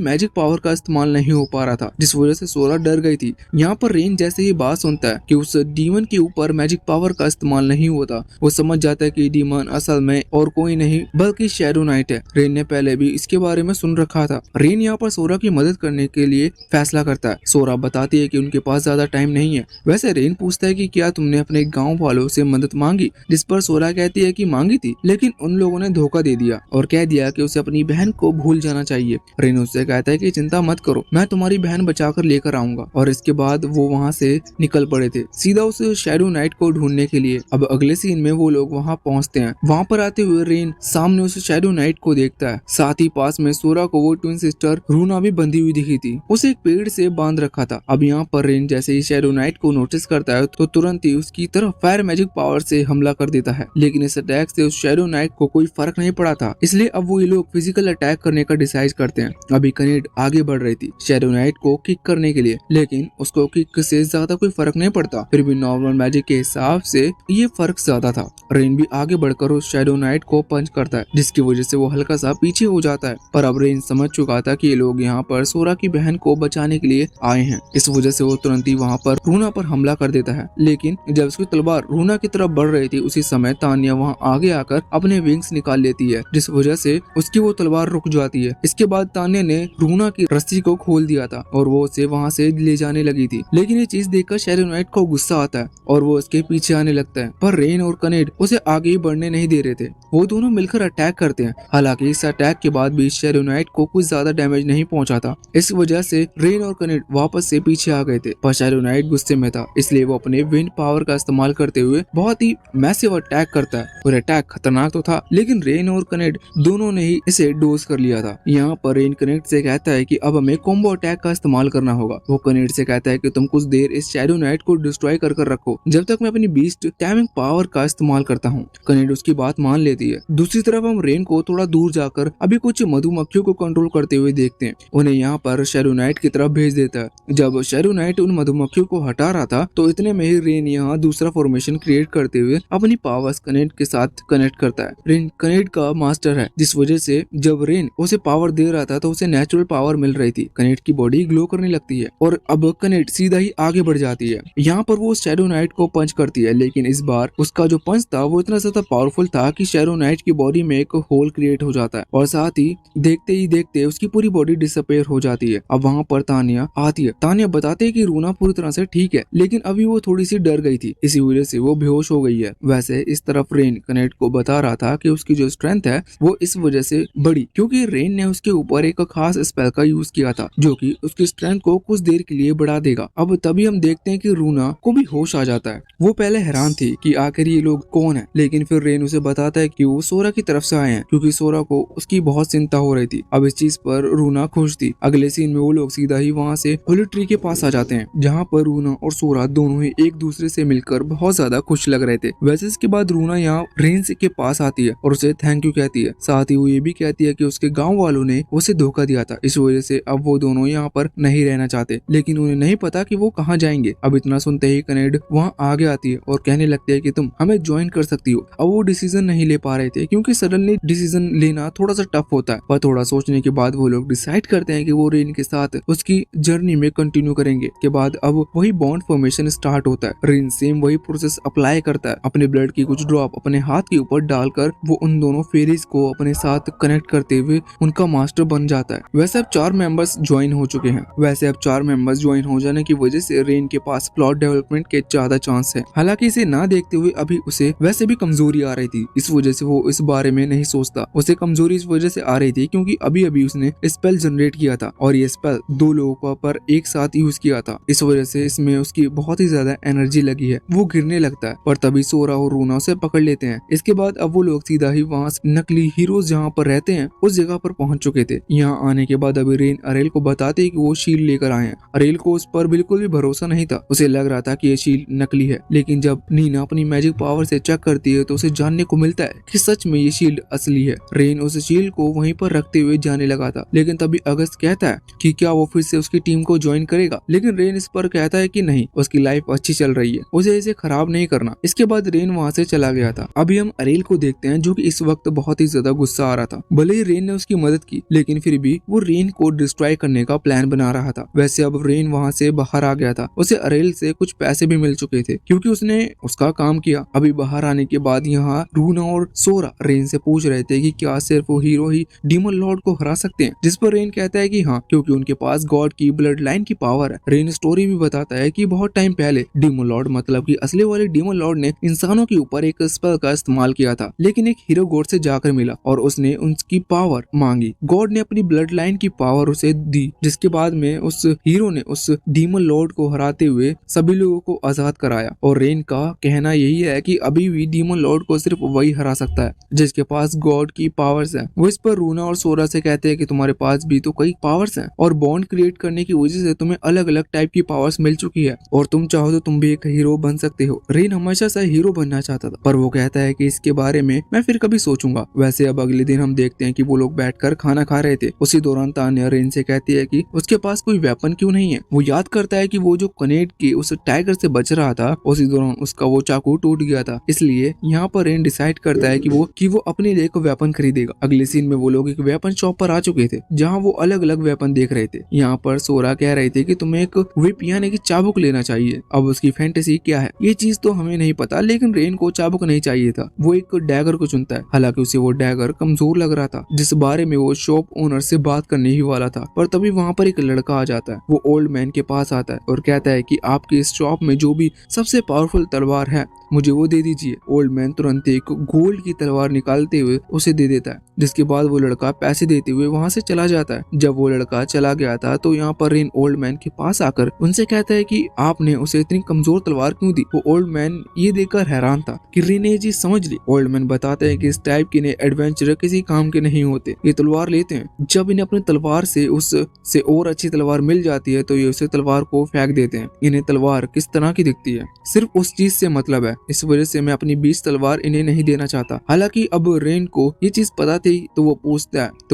मैजिक पावर का इस्तेमाल नहीं हो पा रहा था, जिस वजह से सोरा डर गई थी। यहाँ पर रेन जैसे ही बात सुनता है कि उस डीमन के ऊपर मैजिक पावर का इस्तेमाल नहीं होता, वो समझ जाता है कि डीमन असल में और कोई नहीं बल्कि शैडो नाइट है। रेन ने पहले भी इसके बारे में सुन रखा था। रेन यहाँ पर सोरा की मदद करने के लिए फैसला करता है। सोरा बताती है कि उनके पास ज्यादा टाइम नहीं है। वैसे रेन पूछता है कि क्या तुमने अपने गांव वालों से मदद मांगी, जिस पर सोरा कहती है कि मांगी थी, लेकिन उन लोगों ने धोखा दे दिया और कह दिया कि उसे अपनी बहन को भूल जाना चाहिए। रेन उससे कहता है कि चिंता मत करो, मैं तुम्हारी बहन बचाकर लेकर आऊंगा। और इसके बाद वो वहाँ से निकल पड़े थे सीधा उस शैडो नाइट को ढूंढने के लिए। अब अगले सीन में वो लोग वहाँ पहुँचते हैं। वहाँ पर आते हुए रेन सामने उस शैडो नाइट को देखता है। साथ ही पास में सोरा को वो ट्विन सिस्टर रूना भी बंधी हुई दिखी थी, उसे एक पेड़ से बांध रखा था। अब यहाँ पर रेन जैसे ही शैडो नाइट को नोटिस करता है तो तुरंत ही उसकी तरफ फायर मैजिक पावर से हमला कर देता है, लेकिन इस अटैक से उस शैडो नाइट को कोई फर्क नहीं पड़ा था, इसलिए अब वो ये लोग फिजिकल अटैक करने का डिसाइड करते हैं। अभी कनेड आगे बढ़ रही थी शैडो नाइट को किक करने के लिए, लेकिन उसको किक से ज्यादा कोई फर्क नहीं पड़ता। फिर भी नॉर्मल मैजिक के हिसाब से ये फर्क ज्यादा था। रेन भी आगे बढ़कर उस शैडो नाइट को पंच करता है, जिसकी वजह से वो हल्का सा पीछे हो जाता है। पर अब रेन समझ चुका था कि ये लोग यहाँ पर सोरा की बहन को बचाने के लिए आए हैं, इस वजह से वो तुरंत ही वहाँ पर रूना पर हमला कर देता है। लेकिन जब उसकी तलवार रूना की तरफ बढ़ रही थी उसी समय तानिया वहाँ आगे आकर अपने विंग्स निकाल लेती है, जिस वजह से उसकी वो तलवार रुक जाती है। इसके बाद तानिया ने रूना की रस्सी को खोल दिया था और वो उसे वहाँ से ले जाने लगी थी, लेकिन ये चीज देखकर शैडो नाइट को गुस्सा आता है और वो उसके पीछे आने लगता है। पर रेन और कनेड उसे आगे ही बढ़ने नहीं दे रहे थे। वो दोनों मिलकर अटैक करते हैं। हालांकि इस अटैक के बाद भी शैडो नाइट को कुछ ज्यादा डैमेज नहीं पहुंचा था, इस वजह से रेन और कनेड वापस से पीछे आ गए थे। पर शैडो नाइट गुस्से में था, इसलिए वो अपने विंड पावर का इस्तेमाल करते हुए बहुत ही मैसिव अटैक करता है। और अटैक खतरनाक तो था, लेकिन रेन और कनेड दोनों ने ही इसे डोज कर लिया था। यहाँ पर रेन कनेक्ट से कहता है कि अब हमें कॉम्बो अटैक का इस्तेमाल करना होगा। वो कनेक्ट से कहता है कि तुम कुछ देर इस शैडो नाइट को डिस्ट्रॉय कर रखो जब तक मैं अपनी बीस्ट टाइमिंग पावर का इस्तेमाल करता हूँ। कनेक्ट उसकी बात मान लेती है। दूसरी तरफ हम रेन को थोड़ा दूर जाकर अभी कुछ मधुमक्खियों को कंट्रोल करते हुए देखते हैं। उन्हें यहाँ पर शैडो नाइट की तरफ भेज देता है। जब शैडो नाइट उन मधुमक्खियों को हटा रहा था तो इतने में ही रेन यहाँ दूसरा फॉर्मेशन क्रिएट करते हुए अपनी पावर्स कनेक्ट के साथ कनेक्ट करता है। रेन कनेक्ट का मास्टर है, जिस वजह से जब रेन उसे पावर दे रहा था तो उसे नेचुरल पावर मिल रही थी। कनेक्ट की बॉडी ग्लो करने लगती है और अब कनेक्ट सीधा ही आगे बढ़ जाती है। यहाँ पर वो शैडो नाइट को पंच करती है, लेकिन इस बार उसका जो पंच था वो इतना ज्यादा पावरफुल था कि शैडो नाइट की बॉडी में एक होल क्रिएट हो जाता है और साथ ही देखते उसकी पूरी बॉडी डिसअपेयर हो जाती है। अब वहाँ पर तानिया आती है। तानिया बताते है कि रूना पूरी तरह से ठीक है, लेकिन अभी वो थोड़ी सी डर गई थी, इसी वजह से वो बेहोश हो गई है। वैसे इस तरफ रेन कनेक्ट को बता रहा था कि उसकी जो स्ट्रेंथ है वो इस वजह से बढ़ी क्योंकि रेन ने उसके ऊपर एक खास स्पेल का यूज किया था जो कि उसकी स्ट्रेंथ को कुछ देर के लिए बढ़ा देगा। अब तभी हम देखते हैं कि रूना को भी होश आ जाता है। वो पहले हैरान थी कि आखिर ये लोग कौन है, लेकिन फिर रेन उसे बताता है कि वो सोरा की तरफ से आए हैं क्योंकि सोरा को उसकी बहुत चिंता हो रही थी। अब इस चीज पर रूना खुश थी। अगले सीन में वो लोग सीधा ही वहाँ से होली ट्री के पास आ जाते हैं जहाँ पर रूना और सोरा दोनों ही एक दूसरे से मिलकर बहुत ज्यादा खुश लग रहे थे। वैसे इसके बाद रूना यहाँ रेन के पास आती है और उसे थैंक यू कहती है। साथ ही वो ये भी कहती है कि उसके गाँव वालों ने उसे धोखा दिया था, इस वजह से अब वो दोनों यहाँ पर नहीं रहना चाहते, लेकिन उन्हें नहीं पता कि वो कहाँ जाएंगे। अब इतना सुनते ही कनेड वहाँ आगे आती है और कहने लगती है कि तुम हमें ज्वाइन कर सकती हो। अब वो डिसीजन नहीं ले पा रहे थे क्योंकि सडनली डिसीजन लेना थोड़ा सा टफ होता है, पर थोड़ा सोचने के बाद वो लोग डिसाइड करते हैं कि वो रेन के साथ उसकी जर्नी में कंटिन्यू करेंगे। के बाद अब वही बॉन्ड फॉर्मेशन स्टार्ट होता है। रेन सेम वही प्रोसेस अप्लाई करता है, अपने ब्लड की कुछ ड्रॉप अपने हाथ के ऊपर डालकर वो उन दोनों फेरीज को अपने साथ कनेक्ट करते हुए उनका मास्टर बन जाता है। वैसे अब 4 मेंबर्स ज्वाइन हो चुके हैं। वैसे अब 4 मेंबर्स ज्वाइन हो जाने की वजह से रेन के पास प्लॉट डेवलपमेंट के ज्यादा चांस है। हालांकि इसे ना देखते हुए अभी उसे वैसे भी कमजोरी आ रही थी, इस वजह से वो इस बारे में नहीं सोचता। उसे कमजोरी इस वजह से आ रही थी क्योंकि अभी अभी उसने स्पेल जनरेट किया था और ये स्पेल 2 लोगों पर एक साथ यूज किया था, इस वजह से इसमें उसकी बहुत ही ज्यादा एनर्जी लगी है। वो गिरने लगता है पर तभी सोरा और रूना उसे पकड़ लेते हैं। इसके बाद अब वो लोग सीधा ही वहाँ नकली हीरोज जहाँ पर रहते हैं उस जगह पर पहुंच चुके थे। यहाँ आने के बाद अभी रेन अरेल को बताते कि वो शील्ड लेकर आए हैं। अरेल को उस पर बिल्कुल भी भरोसा नहीं था, उसे लग रहा था कि ये शील्ड नकली है, लेकिन जब नीना अपनी मैजिक पावर से चेक करती है तो उसे जानने को मिलता है कि सच में ये शील्ड असली है। रेन उस शील्ड को वहीं पर रखते हुए जाने लगा था, लेकिन तभी अगस्त कहता है कि क्या वो फिर से उसकी टीम को ज्वाइन करेगा, लेकिन रेन इस पर कहता है कि नहीं, उसकी लाइफ अच्छी चल रही है, उसे इसे खराब नहीं करना। इसके बाद रेन वहाँ से चला गया था। अभी हम अरेल को देखते हैं जो कि इस वक्त बहुत ही ज्यादा गुस्सा आ रहा था। भले ही रेन ने उसकी मदद की, लेकिन फिर भी वो रेन को डिस्ट्रॉय करने का प्लान बना रहा था। वैसे अब रेन वहाँ से बाहर आ गया था। उसे अरेल से कुछ पैसे भी मिल चुके थे क्योंकि उसने उसका काम किया। अभी बाहर आने के बाद यहाँ रूना और सोरा रेन से पूछ रहे थे कि क्या सिर्फ वो हीरो ही डीमन लॉर्ड को हरा सकते हैं, जिस पर रेन कहता है कि हाँ, क्योंकि उनके पास गॉड की ब्लड लाइन की पावर है। रेन स्टोरी भी बताता है कि बहुत टाइम पहले डीमन लॉर्ड मतलब कि असली वाले डीमन लॉर्ड ने इंसानों के ऊपर एक स्पेल का इस्तेमाल किया था, लेकिन एक हीरो गॉड से जाकर मिला और उसने उनकी पावर मांगी। गॉड ने अपनी ब्लड लाइन की पावर उसे दी, जिसके बाद में उस हीरो ने उस डीमन लॉर्ड को हराते हुए सभी लोगों को आजाद कराया। और रेन का कहना यही है कि अभी भी डीमन लॉर्ड को सिर्फ वही हरा सकता है जिसके पास गॉड की पावर्स है। वो इस पर रूना और सोरा से कहते हैं कि तुम्हारे पास भी तो कई पावर्स हैं और बॉन्ड क्रिएट करने की वजह से तुम्हें अलग अलग टाइप की पावर्स मिल चुकी है और तुम चाहो तो तुम भी एक हीरो बन सकते हो। रेन हमेशा से हीरो बनना चाहता था, पर वो कहता है कि इसके बारे में मैं फिर कभी सोचूंगा। वैसे अब अगले दिन हम देखते हैं कि वो लोग बैठकर खाना खा रहे थे। उसी दौरान तान्या रेन से कहती है कि उसके पास कोई वेपन क्यों नहीं है। वो याद करता है कि वो जो कनेड के उस टाइगर से बच रहा था, उसी दौरान उसका वो चाकू टूट गया था, इसलिए यहाँ पर रेन डिसाइड करता है कि वो अपने लिए एक वेपन खरीदेगा। अगले सीन में वो लोग एक वेपन शॉप पर आ चुके थे जहाँ वो अलग अलग वेपन देख रहे थे। यहाँ पर सोरा कह रहे थे कि तुम्हें एक व्हिप यानी कि चाबुक लेना चाहिए। अब उसकी फैंटेसी क्या है ये चीज तो हमें नहीं पता, लेकिन रेन को चाबुक नहीं चाहिए था। वो एक डैगर को चुनता है, हालांकि उसे वो डैगर कमजोर लग रहा था, जिस बारे में वो शॉप ओनर से बात करने ही वाला था। पर तभी वहाँ पर एक लड़का आ जाता है। वो ओल्ड मैन के पास आता है और कहता है कि आपकी इस शॉप में जो भी सबसे पावरफुल तलवार है मुझे वो दे दीजिए। ओल्ड मैन तुरंत एक गोल्ड की तलवार निकालते हुए उसे दे देता है, जिसके बाद वो लड़का पैसे देते हुए वहाँ से चला जाता है। जब वो लड़का चला गया था तो यहाँ पर रेन ओल्ड मैन के पास आकर उनसे कहता है कि आपने उसे इतनी कमजोर तलवार क्यों दी। वो ओल्ड मैन ये देखकर हैरान था कि रेन ने ये चीज समझ ली। ओल्ड मैन बताते हैं कि इस टाइप के नए एडवेंचर किसी काम के नहीं होते, ये तलवार लेते हैं, जब इन्हें अपनी तलवार से उससे और अच्छी तलवार मिल जाती है तो ये उसे तलवार को फेंक देते हैं। इन्हें तलवार किस तरह की दिखती है सिर्फ उस चीज से मतलब है, इस वजह से मैं अपनी 20 तलवार इन्हें नहीं देना चाहता। हालांकि अब रेन को ये चीज पता थी तो वो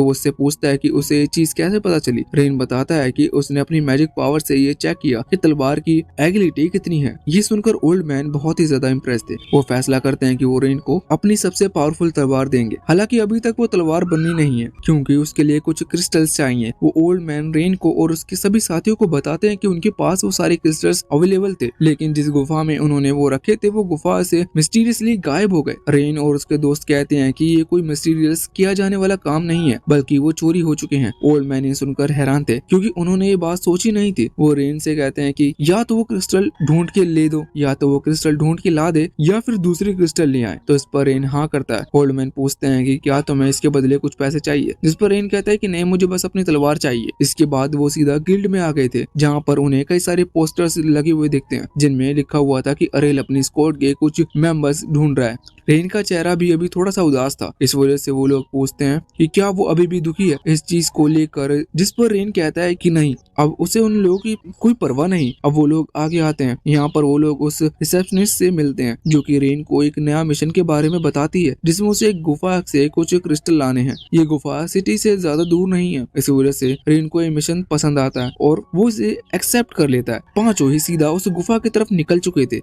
उससे पूछता है कि उसे ये चीज कैसे पता चली। रेन बताता है कि उसने अपनी मैजिक पावर से ये चेक किया कि तलवार की एगिलिटी कितनी है। ये सुनकर ओल्ड मैन बहुत ही ज्यादा इम्प्रेस थे। वो फैसला करते हैं कि वो रेन को अपनी सबसे पावरफुल तलवार देंगे। हालांकि अभी तक वो तलवार बननी नहीं है क्योंकि उसके लिए कुछ क्रिस्टल्स चाहिए। वो ओल्ड मैन रेन को और उसके सभी साथियों को बताते हैं कि उनके पास वो सारे क्रिस्टल्स अवेलेबल थे, लेकिन जिस गुफा में उन्होंने वो रखे थे वो गुफा से मिस्टीरियसली गायब हो गए। रेन और उसके दोस्त कहते हैं कि ये कोई मिस्टीरियस किया जाने वाला काम नहीं है, बल्कि वो चोरी हो चुके हैं। ओल्ड मैन ये सुनकर हैरान थे क्योंकि उन्होंने ये बात सोची नहीं थी। वो रेन से कहते हैं कि या तो वो क्रिस्टल ढूंढ के ले दो, या तो वो क्रिस्टल ढूंढ के ला दे, या फिर दूसरी क्रिस्टल ले आए। तो इस पर रेन हाँ करता है। ओल्ड मैन पूछते हैं कि क्या तुम्हें इसके बदले कुछ पैसे चाहिए, जिस पर रेन कहता है कि नहीं, मुझे बस अपनी तलवार चाहिए। इसके बाद वो सीधा गिल्ड में आ गए थे, जहाँ पर उन्हें कई सारे पोस्टर्स लगे हुए दिखते हैं जिनमें लिखा हुआ था कि अरेल अपनी स्क्वाड के कुछ मेंबर्स ढूंढ रहा है। रेन का चेहरा भी अभी थोड़ा सा उदास था, इस वजह से वो लोग पूछते हैं कि क्या वो अभी भी दुखी है इस चीज को लेकर, जिस पर रेन कहता है कि नहीं, अब उसे उन लोगों की कोई परवाह नहीं। अब वो लोग आगे आते हैं। यहाँ पर वो लोग उस रिसेप्शनिस्ट से मिलते हैं जो कि रेन को एक नया मिशन के बारे में बताती है, जिसमें उसे एक गुफा से कुछ क्रिस्टल लाने हैं। ये गुफा सिटी से ज्यादा दूर नहीं है, इस वजह से रेन को ये मिशन पसंद आता है और वो इसे एक्सेप्ट कर लेता है। पांचों ही सीधा उस गुफा की तरफ निकल चुके थे।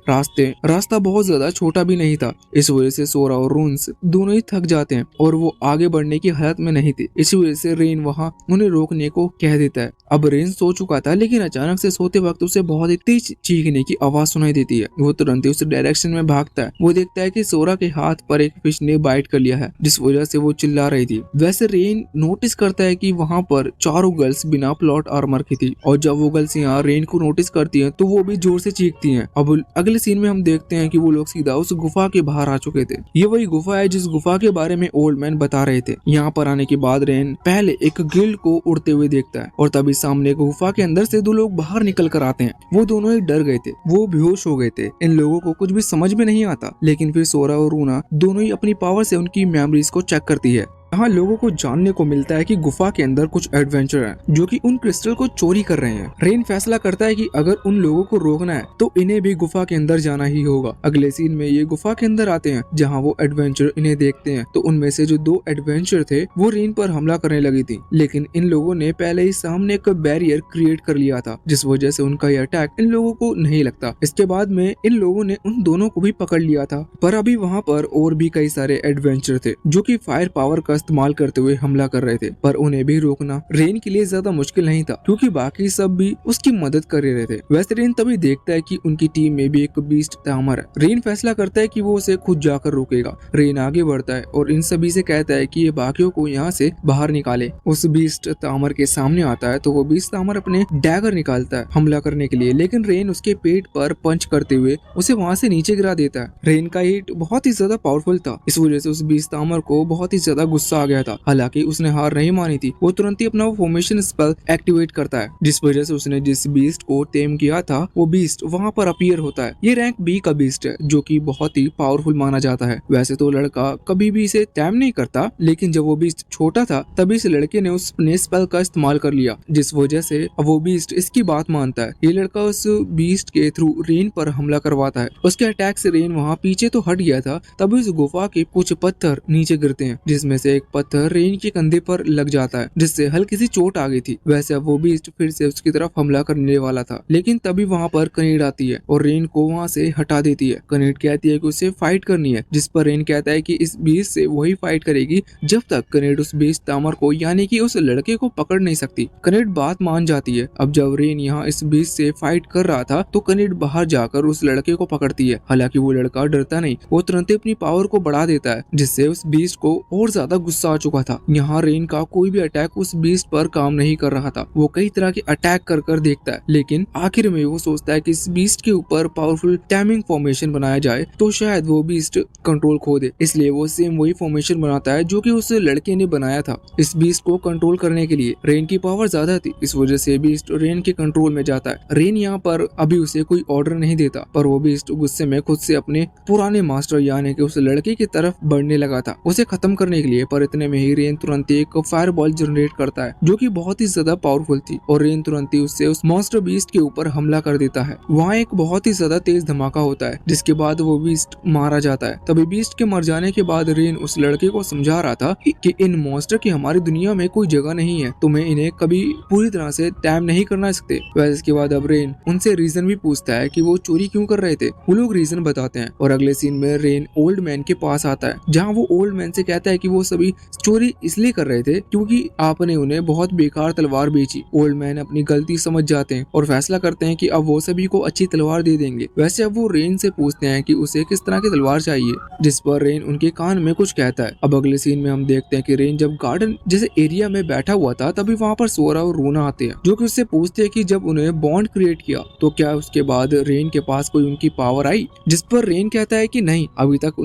रास्ता बहुत ज्यादा छोटा भी नहीं था, इस वजह से सोरा और रून्स दोनों ही थक जाते हैं और वो आगे बढ़ने की हालत में नहीं थे। इसी वजह से रेन वहाँ उन्हें रोकने को कह देता है। अब रेन सो चुका था, लेकिन अचानक से सोते वक्त उसे बहुत ही तेज चीखने की आवाज सुनाई देती है। वो तुरंत ही उस डायरेक्शन में भागता है। वो देखता है कि सोरा के हाथ पर एक फिश ने बाइट कर लिया है, जिस वजह से वो चिल्ला रही थी। वैसे रेन नोटिस करता है कि वहाँ पर चारों गर्ल्स बिना प्लॉट आर्मर की थी, और जब वो गर्ल्स यहाँ रेन को नोटिस करती हैं तो वो भी जोर से चीखती हैं। अब अगले सीन में हम देखते हैं कि वो लोग सीधा उस गुफा के बाहर आ चुके थे। ये वही गुफा है जिस गुफा के बारे में ओल्ड मैन बता रहे थे। यहाँ पर आने के बाद रेन पहले एक गिल्ड को उड़ते हुए देखता है और तभी सामने गुफा के अंदर से दो लोग बाहर निकल कर आते हैं। वो दोनों ही डर गए थे, वो बेहोश हो गए थे। इन लोगों को कुछ भी समझ में नहीं आता, लेकिन फिर सोरा और रूना दोनों ही अपनी पावर से उनकी मेमोरीज को चेक करती है। यहाँ लोगों को जानने को मिलता है कि गुफा के अंदर कुछ एडवेंचर हैं जो कि उन क्रिस्टल को चोरी कर रहे हैं। रेन फैसला करता है कि अगर उन लोगों को रोकना है तो इन्हें भी गुफा के अंदर जाना ही होगा। अगले सीन में ये गुफा के अंदर आते हैं जहाँ वो एडवेंचर इन्हें देखते हैं। तो उनमें से जो दो एडवेंचर थे वो रेन पर हमला करने लगी थी, लेकिन इन लोगों ने पहले ही सामने एक बैरियर क्रिएट कर लिया था, जिस वजह से उनका यह अटैक इन लोगों को नहीं लगता। इसके बाद में इन लोगों ने उन दोनों को भी पकड़ लिया था, पर अभी वहाँ पर और भी कई सारे एडवेंचर थे जो कि फायर पावर का इस्तेमाल करते हुए हमला कर रहे थे। पर उन्हें भी रोकना रेन के लिए ज्यादा मुश्किल नहीं था, क्योंकि बाकी सब भी उसकी मदद कर रहे थे। वैसे रेन तभी देखता है कि उनकी टीम में भी एक बीस्ट तामर है। रेन फैसला करता है कि वो उसे खुद जाकर रोकेगा। रेन आगे बढ़ता है और इन सभी से कहता है कि ये बाकियों को यहाँ से बाहर निकाले। उस बीस्ट तामर के सामने आता है तो वो बीस्ट तामर अपने डैगर निकालता है हमला करने के लिए, लेकिन रेन उसके पेट पर पंच करते हुए उसे वहाँ से नीचे गिरा देता है। रेन का हिट बहुत ही ज्यादा पावरफुल था, इस वजह से उस बीस्ट तामर को बहुत ही ज्यादा गुस्सा आ गया था। हालांकि उसने हार नहीं मानी थी। वो तुरंत ही अपना फॉर्मेशन स्पेल एक्टिवेट करता है, जिस वजह से उसने जिस बीस्ट को टेम किया था वो बीस्ट वहाँ पर अपीयर होता है। ये रैंक बी का बीस्ट है जो कि बहुत ही पावरफुल माना जाता है। वैसे तो लड़का कभी भी इसे टैम नहीं करता, लेकिन जब वो बीस्ट छोटा था तभी इस लड़के ने उस स्पेल का इस्तेमाल कर लिया, जिस वजह से अब वो बीस्ट इसकी बात मानता है। ये लड़का उस बीस्ट के थ्रू रेन पर हमला करवाता है। उसके अटैक से रेन वहाँ पीछे तो हट गया था, तभी उस गुफा के कुछ पत्थर नीचे गिरते हैं, जिसमें से एक पत्थर रेन के कंधे पर लग जाता है, जिससे हल्की सी चोट आ गई थी। वैसे अब वो बीस्ट फिर से उसकी तरफ हमला करने वाला था, लेकिन तभी वहाँ पर कनेड आती है और रेन को वहाँ से हटा देती है। कनेड कहती है कि उसे फाइट करनी है, जिस पर रेन कहता है कि इस बीस्ट से वही फाइट करेगी जब तक कनेड उस बीस्ट तामर को यानी कि उस लड़के को पकड़ नहीं सकती। कनेड बात मान जाती है। अब जब रेन यहाँ इस बीस्ट से फाइट कर रहा था तो कनेड बाहर जाकर उस लड़के को पकड़ती है। हालांकि वो लड़का डरता नहीं, वो तुरंत अपनी पावर को बढ़ा देता है, जिससे उस बीस्ट को और ज्यादा गुस्सा आ चुका था। यहाँ रेन का कोई भी अटैक उस बीस्ट पर काम नहीं कर रहा था। वो कई तरह के अटैक कर देखता है, लेकिन आखिर में वो सोचता है कि इस बीस्ट के ऊपर पावरफुल टाइमिंग फॉर्मेशन बनाया जाए तो शायद वो बीस्ट कंट्रोल खो दे। इसलिए वो सेम वही फॉर्मेशन बनाता है जो कि उस लड़के ने बनाया था। इस बीस्ट को कंट्रोल करने के लिए रेन की पावर ज्यादा थी, इस वजह से बीस्ट रेन के कंट्रोल में जाता है। रेन यहाँ पर अभी उसे कोई ऑर्डर नहीं देता, पर वो बीस्ट गुस्से में खुद से अपने पुराने मास्टर यानी कि उस लड़के की तरफ बढ़ने लगा था उसे खत्म करने के लिए। पर इतने में ही रेन तुरंत एक फायर बॉल जनरेट करता है जो कि बहुत ही ज्यादा पावरफुल थी और रेन तुरंत ही उससे उस मॉन्स्टर बीस्ट के ऊपर हमला कर देता है। वहाँ एक बहुत ही ज्यादा तेज धमाका होता है जिसके बाद वो बीस्ट मारा जाता है। तभी बीस्ट के मर जाने के बाद रेन उस लड़के को समझा रहा था कि इन मॉन्स्टर की हमारी दुनिया में कोई जगह नहीं है, तुम्हें इन्हें कभी पूरी तरह से टैम नहीं करना सकते। वैसे इसके बाद अब रेन उनसे रीजन भी पूछता है कि वो चोरी क्यों कर रहे थे। वो लोग रीजन बताते हैं और अगले सीन में रेन ओल्ड मैन के पास आता है जहाँ वो ओल्ड मैन से कहता है कि वो सभी चोरी इसलिए कर रहे थे क्योंकि आपने उन्हें बहुत बेकार तलवार बेची। ओल्ड मैन अपनी गलती समझ जाते हैं और फैसला करते हैं कि अब वो सभी को अच्छी तलवार दे देंगे। वैसे अब वो रेन से पूछते हैं कि उसे किस तरह की तलवार चाहिए, जिस पर रेन उनके कान में कुछ कहता है। अब अगले सीन में हम देखते हैं कि रेन जब गार्डन जैसे एरिया में बैठा हुआ था तभी वहाँ पर सोरा और रूना आते हैं जो कि उससे पूछते हैं कि जब उन्हें बॉन्ड क्रिएट किया तो क्या उसके बाद रेन के पास कोई उनकी पावर आई, जिस पर रेन कहता है कि नहीं, अभी तक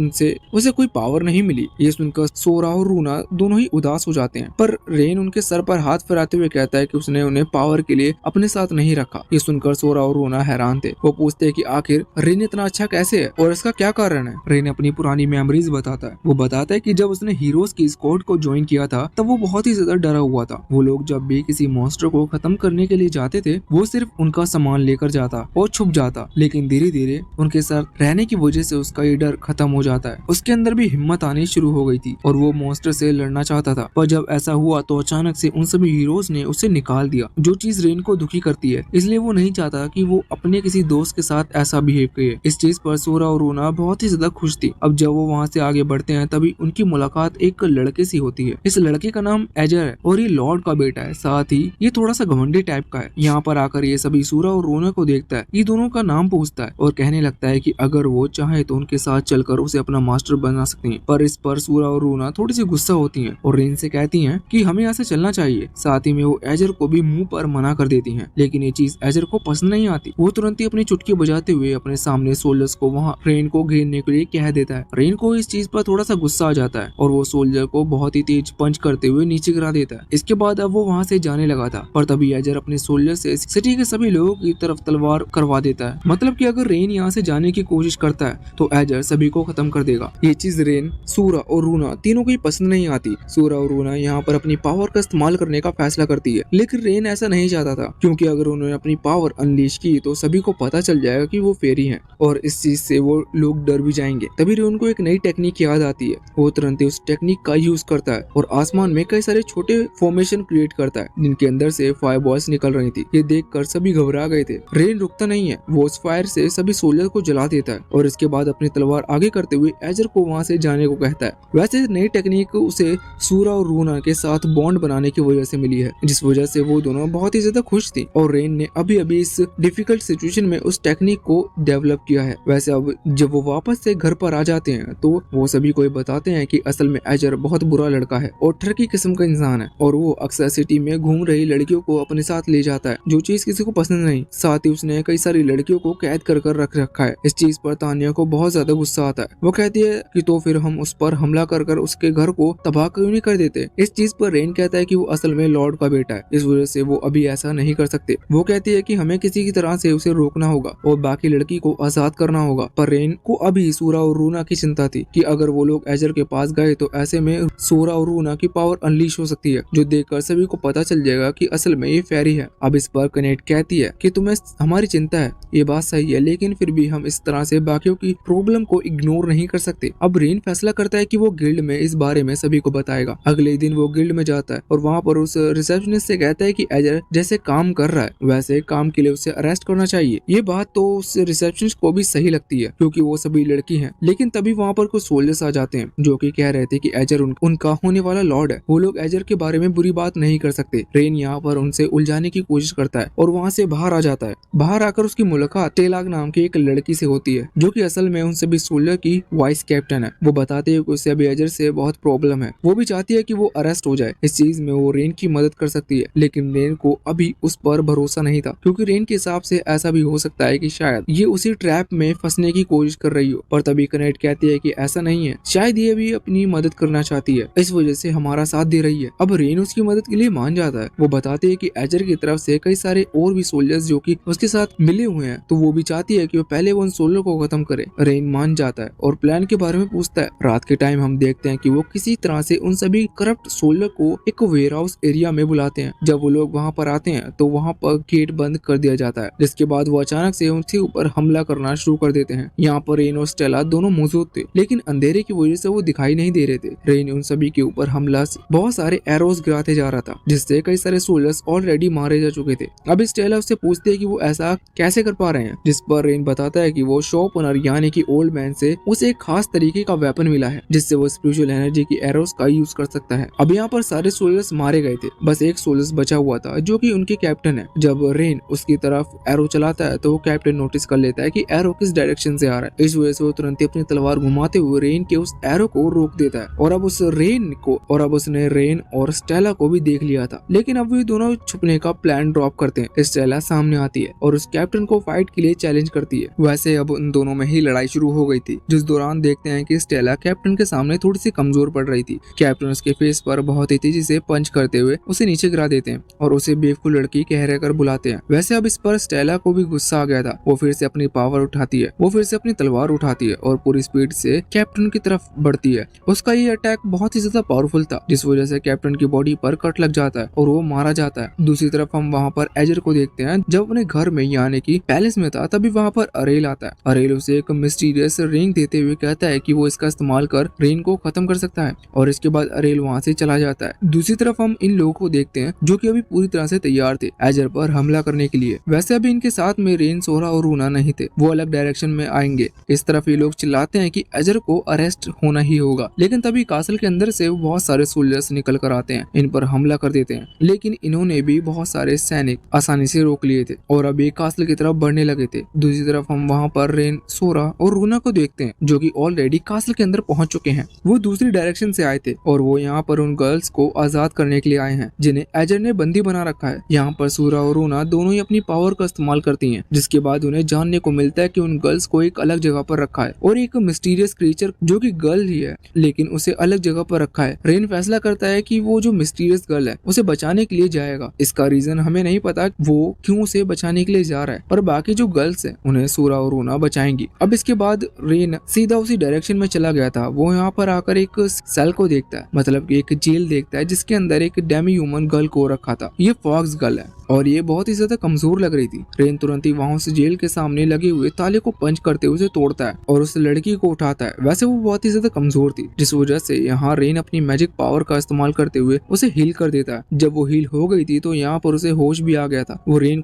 उसे कोई पावर नहीं मिली। ये सुनकर सोरा और रूना दोनों ही उदास हो जाते हैं, पर रेन उनके सर पर हाथ फिराते हुए कहता है कि उसने उन्हें पावर के लिए अपने साथ नहीं रखा। ये सुनकर सोरा और रूना हैरान थे। वो पूछते हैं कि आखिर रेन इतना अच्छा कैसे है और इसका क्या कारण है। रेन अपनी पुरानी मेमोरीज बताता है। वो बताता है कि जब उसने हीरोज की स्क्वाड को ज्वाइन किया था तब वो बहुत ही ज्यादा डरा हुआ था। वो लोग जब भी किसी मॉन्स्टर को खत्म करने के लिए जाते थे वो सिर्फ उनका सामान लेकर जाता और छुप जाता, लेकिन धीरे धीरे उनके साथ रहने की वजह से उसका ये डर खत्म हो जाता है। उसके अंदर भी हिम्मत आनी शुरू हो गई थी और वो मॉन्स्टर से लड़ना चाहता था। पर जब ऐसा हुआ तो अचानक से उन सभी हीरोज ने उसे निकाल दिया, जो चीज रेन को दुखी करती है। इसलिए वो नहीं चाहता कि वो अपने किसी दोस्त के साथ ऐसा बिहेव करे। इस चीज पर सोरा और रूना बहुत ही ज्यादा खुश थी। अब जब वो वहाँ से आगे बढ़ते हैं तभी उनकी मुलाकात एक लड़के से होती है। इस लड़के का नाम एजर है और ये लॉर्ड का बेटा है, साथ ही ये थोड़ा सा घमंडी टाइप का है। यहाँ पर आकर ये सभी सोरा और रूना को देखता है, ये दोनों का नाम पूछता है और कहने लगता है कि अगर वो चाहे तो उनके साथ चलकर उसे अपना मास्टर बना सकते हैं। पर इस पर सोरा और रूना थोड़ी सी गुस्सा होती हैं और रेन से कहती हैं कि हमें यहाँ से चलना चाहिए। साथ ही में वो एजर को भी मुंह पर मना कर देती हैं, लेकिन ये चीज एजर को पसंद नहीं आती। वो तुरंत ही अपनी चुटकी बजाते हुए अपने सामने सोल्जर्स को वहाँ रेन को घेरने के लिए कह देता है। रेन को इस चीज पर थोड़ा सा गुस्सा आ जाता है और वो सोल्जर को बहुत ही तेज पंच करते हुए नीचे गिरा देता है। इसके बाद अब वो वहाँ से जाने लगा था, पर तभी एजर अपने सोल्जर से सिटी के सभी लोगों की तरफ तलवार करवा देता है। मतलब कि अगर रेन यहाँ से जाने की कोशिश करता है तो एजर सभी को खत्म कर देगा। ये चीज रेन, सूरा और रूना तीनों को ही पसंद नहीं आती। सूरा और रूना यहाँ पर अपनी पावर का इस्तेमाल करने का फैसला करती है, लेकिन रेन ऐसा नहीं चाहता था क्योंकि अगर उन्होंने अपनी पावर अनलीश की तो सभी को पता चल जाएगा कि वो फेरी हैं और इस चीज से वो लोग डर भी जाएंगे। तभी रेन को एक नई टेक्निक याद आती है। वो तुरंत ही उस टेक्निक का यूज करता है और आसमान में कई सारे छोटे फॉर्मेशन क्रिएट करता है जिनके अंदर से फायर बॉल्स निकल रही थी। ये देखकर सभी घबरा गए थे। रेन रुकता नहीं है, वो उस फायर से सभी सोल्जर को जला देता है और इसके बाद अपनी तलवार आगे करते हुए एजर को वहाँ से जाने को कहता है। वैसे नई टेक्निक उसे सूरा और रूना के साथ बॉन्ड बनाने की वजह से मिली है, जिस वजह से वो दोनों बहुत ही ज्यादा खुश थी और रेन ने अभी अभी इस डिफिकल्ट सिचुएशन में उस टेक्निक को डेवलप किया है। वैसे अब जब वो वापस से घर पर आ जाते हैं तो वो सभी को बताते हैं कि असल में एजर बहुत बुरा लड़का है और ठरकी किस्म का इंसान है और वो अक्सर सिटी में घूम रही लड़कियों को अपने साथ ले जाता है, जो चीज किसी को पसंद नहीं। साथ ही उसने कई सारी लड़कियों को कैद कर रख रखा है। इस चीज पर तानिया को बहुत ज्यादा गुस्सा आता है। वो कहती है कि तो फिर हम उस पर हमला कर उसके घर को तबाह क्यों नहीं कर देते। इस चीज पर रेन कहता है कि वो असल में लॉर्ड का बेटा है, इस वजह से वो अभी ऐसा नहीं कर सकते। वो कहती है कि हमें किसी की तरह से उसे रोकना होगा और बाकी लड़की को आजाद करना होगा। पर रेन को अभी सूरा और रूना की चिंता थी कि अगर वो लोग एजर के पास गए तो ऐसे में सूरा और रूना की पावर अनलीश हो सकती है, जो देखकर सभी को पता चल जाएगा कि असल में ये फेरी है। अब इस पर कनेक्ट कहती है कि तुम्हें हमारी चिंता है, ये बात सही है, लेकिन फिर भी हम इस तरह से बाकियों की प्रॉब्लम को इग्नोर नहीं कर सकते। अब रेन फैसला करता है कि वो गिल्ड में इस बारे में सभी को बताएगा। अगले दिन वो गिल्ड में जाता है और वहाँ पर उस रिसेप्शनिस्ट से कहता है कि एजर जैसे काम कर रहा है वैसे काम के लिए उसे अरेस्ट करना चाहिए। ये बात तो उस रिसेप्शनिस्ट को भी सही लगती है क्योंकि वो सभी लड़की हैं। लेकिन तभी वहाँ पर कुछ सोल्जर्स आ जाते हैं जो कि कह रहे थे कि एजर उनका होने वाला लॉर्ड है, वो लोग एजर के बारे में बुरी बात नहीं कर सकते। रेन यहाँ पर उनसे उलझाने की कोशिश करता है और वहाँ से बाहर आ जाता है। बाहर आकर उसकी मुलाकात टेलाग नाम की एक लड़की से होती है जो कि असल में उन सभी सोल्जर की वाइस कैप्टन है। वो बताते हैं कि उसे अभी एजर से बहुत प्रॉब्लम है। वो भी चाहती है कि वो अरेस्ट हो जाए। इस चीज में वो रेन की मदद कर सकती है, लेकिन रेन को अभी उस पर भरोसा नहीं था, क्योंकि रेन के हिसाब से ऐसा भी हो सकता है कि शायद ये उसी ट्रैप में फंसने की कोशिश कर रही हो। पर तभी कनेक्ट कहती है कि ऐसा नहीं है, शायद ये भी अपनी मदद करना चाहती है, इस वजह से हमारा साथ दे रही है। अब रेन उसकी मदद के लिए मान जाता है। वो बताते हैं कि एजर की तरफ से कई सारे और भी सोल्जर्स जो कि उसके साथ मिले हुए हैं, तो वो भी चाहती है कि वो पहले वो उन सोल्जर को खत्म करे। रेन मान जाता है और प्लान के बारे में पूछता है। रात के टाइम हम देखते हैं कि वो किसी तरह से उन सभी करप्ट सोल्जर को एक वेयर हाउस एरिया में बुलाते हैं। जब वो लोग वहाँ पर आते हैं तो वहाँ पर गेट बंद कर दिया जाता है, जिसके बाद वो अचानक से उनके ऊपर हमला करना शुरू कर देते हैं। यहाँ पर रेन और स्टेला दोनों मौजूद थे, लेकिन अंधेरे की वजह से वो दिखाई नहीं दे रहे थे। रेन उन सभी के ऊपर हमला बहुत सारे एरोस गिराते जा रहा था, जिससे कई सारे सोल्जर्स ऑलरेडी मारे जा चुके थे। अब स्टेला उससे पूछते हैं कि वो ऐसा कैसे कर पा रहे हैं, जिस पर रेन बताता है कि वो शॉप ओनर यानी कि ओल्ड मैन से उसे एक खास तरीके का वेपन मिला है, जिससे वो स्पिरिचुअल एनर्जी की एरोस का यूज कर सकता है। अब यहाँ पर सारे सोल्जर्स मारे गए थे, बस एक सोल्जर्स बचा हुआ था जो कि उनके कैप्टन है। जब रेन उसकी तरफ एरो चलाता है तो वो कैप्टन नोटिस कर लेता है कि एरो किस डायरेक्शन से आ रहा है। इस वजह से वो तुरंत ही अपनी तलवार घुमाते हुए रेन के उस एरो को रोक देता है। और अब उसने रेन और स्टेला को भी देख लिया था, लेकिन अब वे दोनों छुपने का प्लान ड्रॉप करते हैं। स्टेला सामने आती है और उस कैप्टन को फाइट के लिए चैलेंज करती है। वैसे अब उन दोनों में ही लड़ाई शुरू हो गई थी, जिस दौरान देखते हैं कि स्टेला कैप्टन के सामने थोड़ी सी कमजोर पड़ रही थी। कैप्टन उसके फेस पर बहुत ही तेजी से पंच करते हुए उसे नीचे गिरा देते हैं और उसे बेवकूफ लड़की कह रहकर बुलाते हैं। वैसे अब इस पर स्टेला को भी गुस्सा आ गया था। वो फिर से अपनी पावर उठाती है, वो फिर से अपनी तलवार उठाती है और पूरी स्पीड से कैप्टन की तरफ बढ़ती है। उसका ये अटैक बहुत ही ज्यादा पावरफुल था, जिस वजह से कैप्टन की बॉडी पर कट लग जाता है और वो मारा जाता है। दूसरी तरफ हम वहाँ पर एजर को देखते हैं। जब अपने घर में यानी कि पैलेस में था, तभी वहाँ पर अरेल आता है। अरेल उसे एक मिस्टीरियस रिंग देते हुए कहता है कि वो इसका इस्तेमाल कर रेन को खत्म कर सकता है, और इसके बाद अरेल वहाँ से चला जाता है। दूसरी तरफ हम इन लोगों को देखते हैं जो कि अभी पूरी तरह से तैयार थे एजर पर हमला करने के लिए। वैसे अभी इनके साथ में रेन, सोरा और रूना नहीं थे, वो अलग डायरेक्शन में आएंगे। इस तरफ ये लोग चिल्लाते हैं कि एजर को अरेस्ट होना ही होगा, लेकिन तभी कासल के अंदर से बहुत सारे सोल्जर्स निकल कर आते हैं, इन पर हमला कर देते हैं। लेकिन इन्होंने भी बहुत सारे सैनिक आसानी से रोक लिए थे और अभी कासल की तरफ बढ़ने लगे थे। दूसरी तरफ हम वहाँ पर रेन, सोरा और रूना को देखते हैं जो कि ऑलरेडी कासल के अंदर पहुंच चुके हैं। वो दूसरी डायरेक्शन से आए थे और वो यहाँ पर उन गर्ल्स को आजाद करने के लिए आए हैं जिन्हें एजर ने बंदी बना रखा है। यहाँ पर सोरा और रूना दोनों ही अपनी पावर का इस्तेमाल करती हैं, जिसके बाद उन्हें जानने को मिलता है कि उन गर्ल्स को एक अलग जगह पर रखा है और एक मिस्टीरियस क्रीचर जो कि गर्ल ही है, लेकिन उसे अलग जगह पर रखा है। रेन फैसला करता है कि वो जो मिस्टीरियस गर्ल है उसे बचाने के लिए जाएगा। इसका रीजन हमें नहीं पता वो क्यों उसे बचाने के लिए जा रहा है, पर बाकी जो गर्ल्स हैं उन्हें सोरा और रूना बचाएंगी। अब इसके बाद रेन सीधा उसी डायरेक्शन में चला गया था। वो यहाँ पर आकर एक सेल को देखता है, मतलब कि एक जेल देखता है जिसके अंदर एक डेमी ह्यूमन गर्ल को रखा था। ये फॉक्स गर्ल है और ये बहुत ही ज्यादा कमजोर लग रही थी। रेन तुरंत ही वहां से जेल के सामने लगे हुए ताले को पंच करते हुए उसे तोड़ता है और उस लड़की को उठाता है। वैसे वो बहुत ही ज्यादा कमजोर थी, जिस वजह से यहाँ रेन अपनी मैजिक पावर का इस्तेमाल करते हुए उसे हील कर देता है। जब वो हील हो गई थी तो यहाँ पर उसे होश भी आ गया था। वो रेन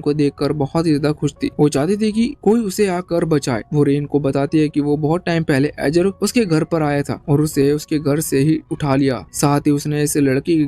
को देखकर बहुत ही ज्यादा खुश थी। वो चाहती थी कि कोई उसे आकर बचाए। वो रेन को बताती है कि वो बहुत टाइम पहले एजर उसके घर पर आया था और उसे उसके घर से ही उठा लिया। साथ ही उसने इस लड़की की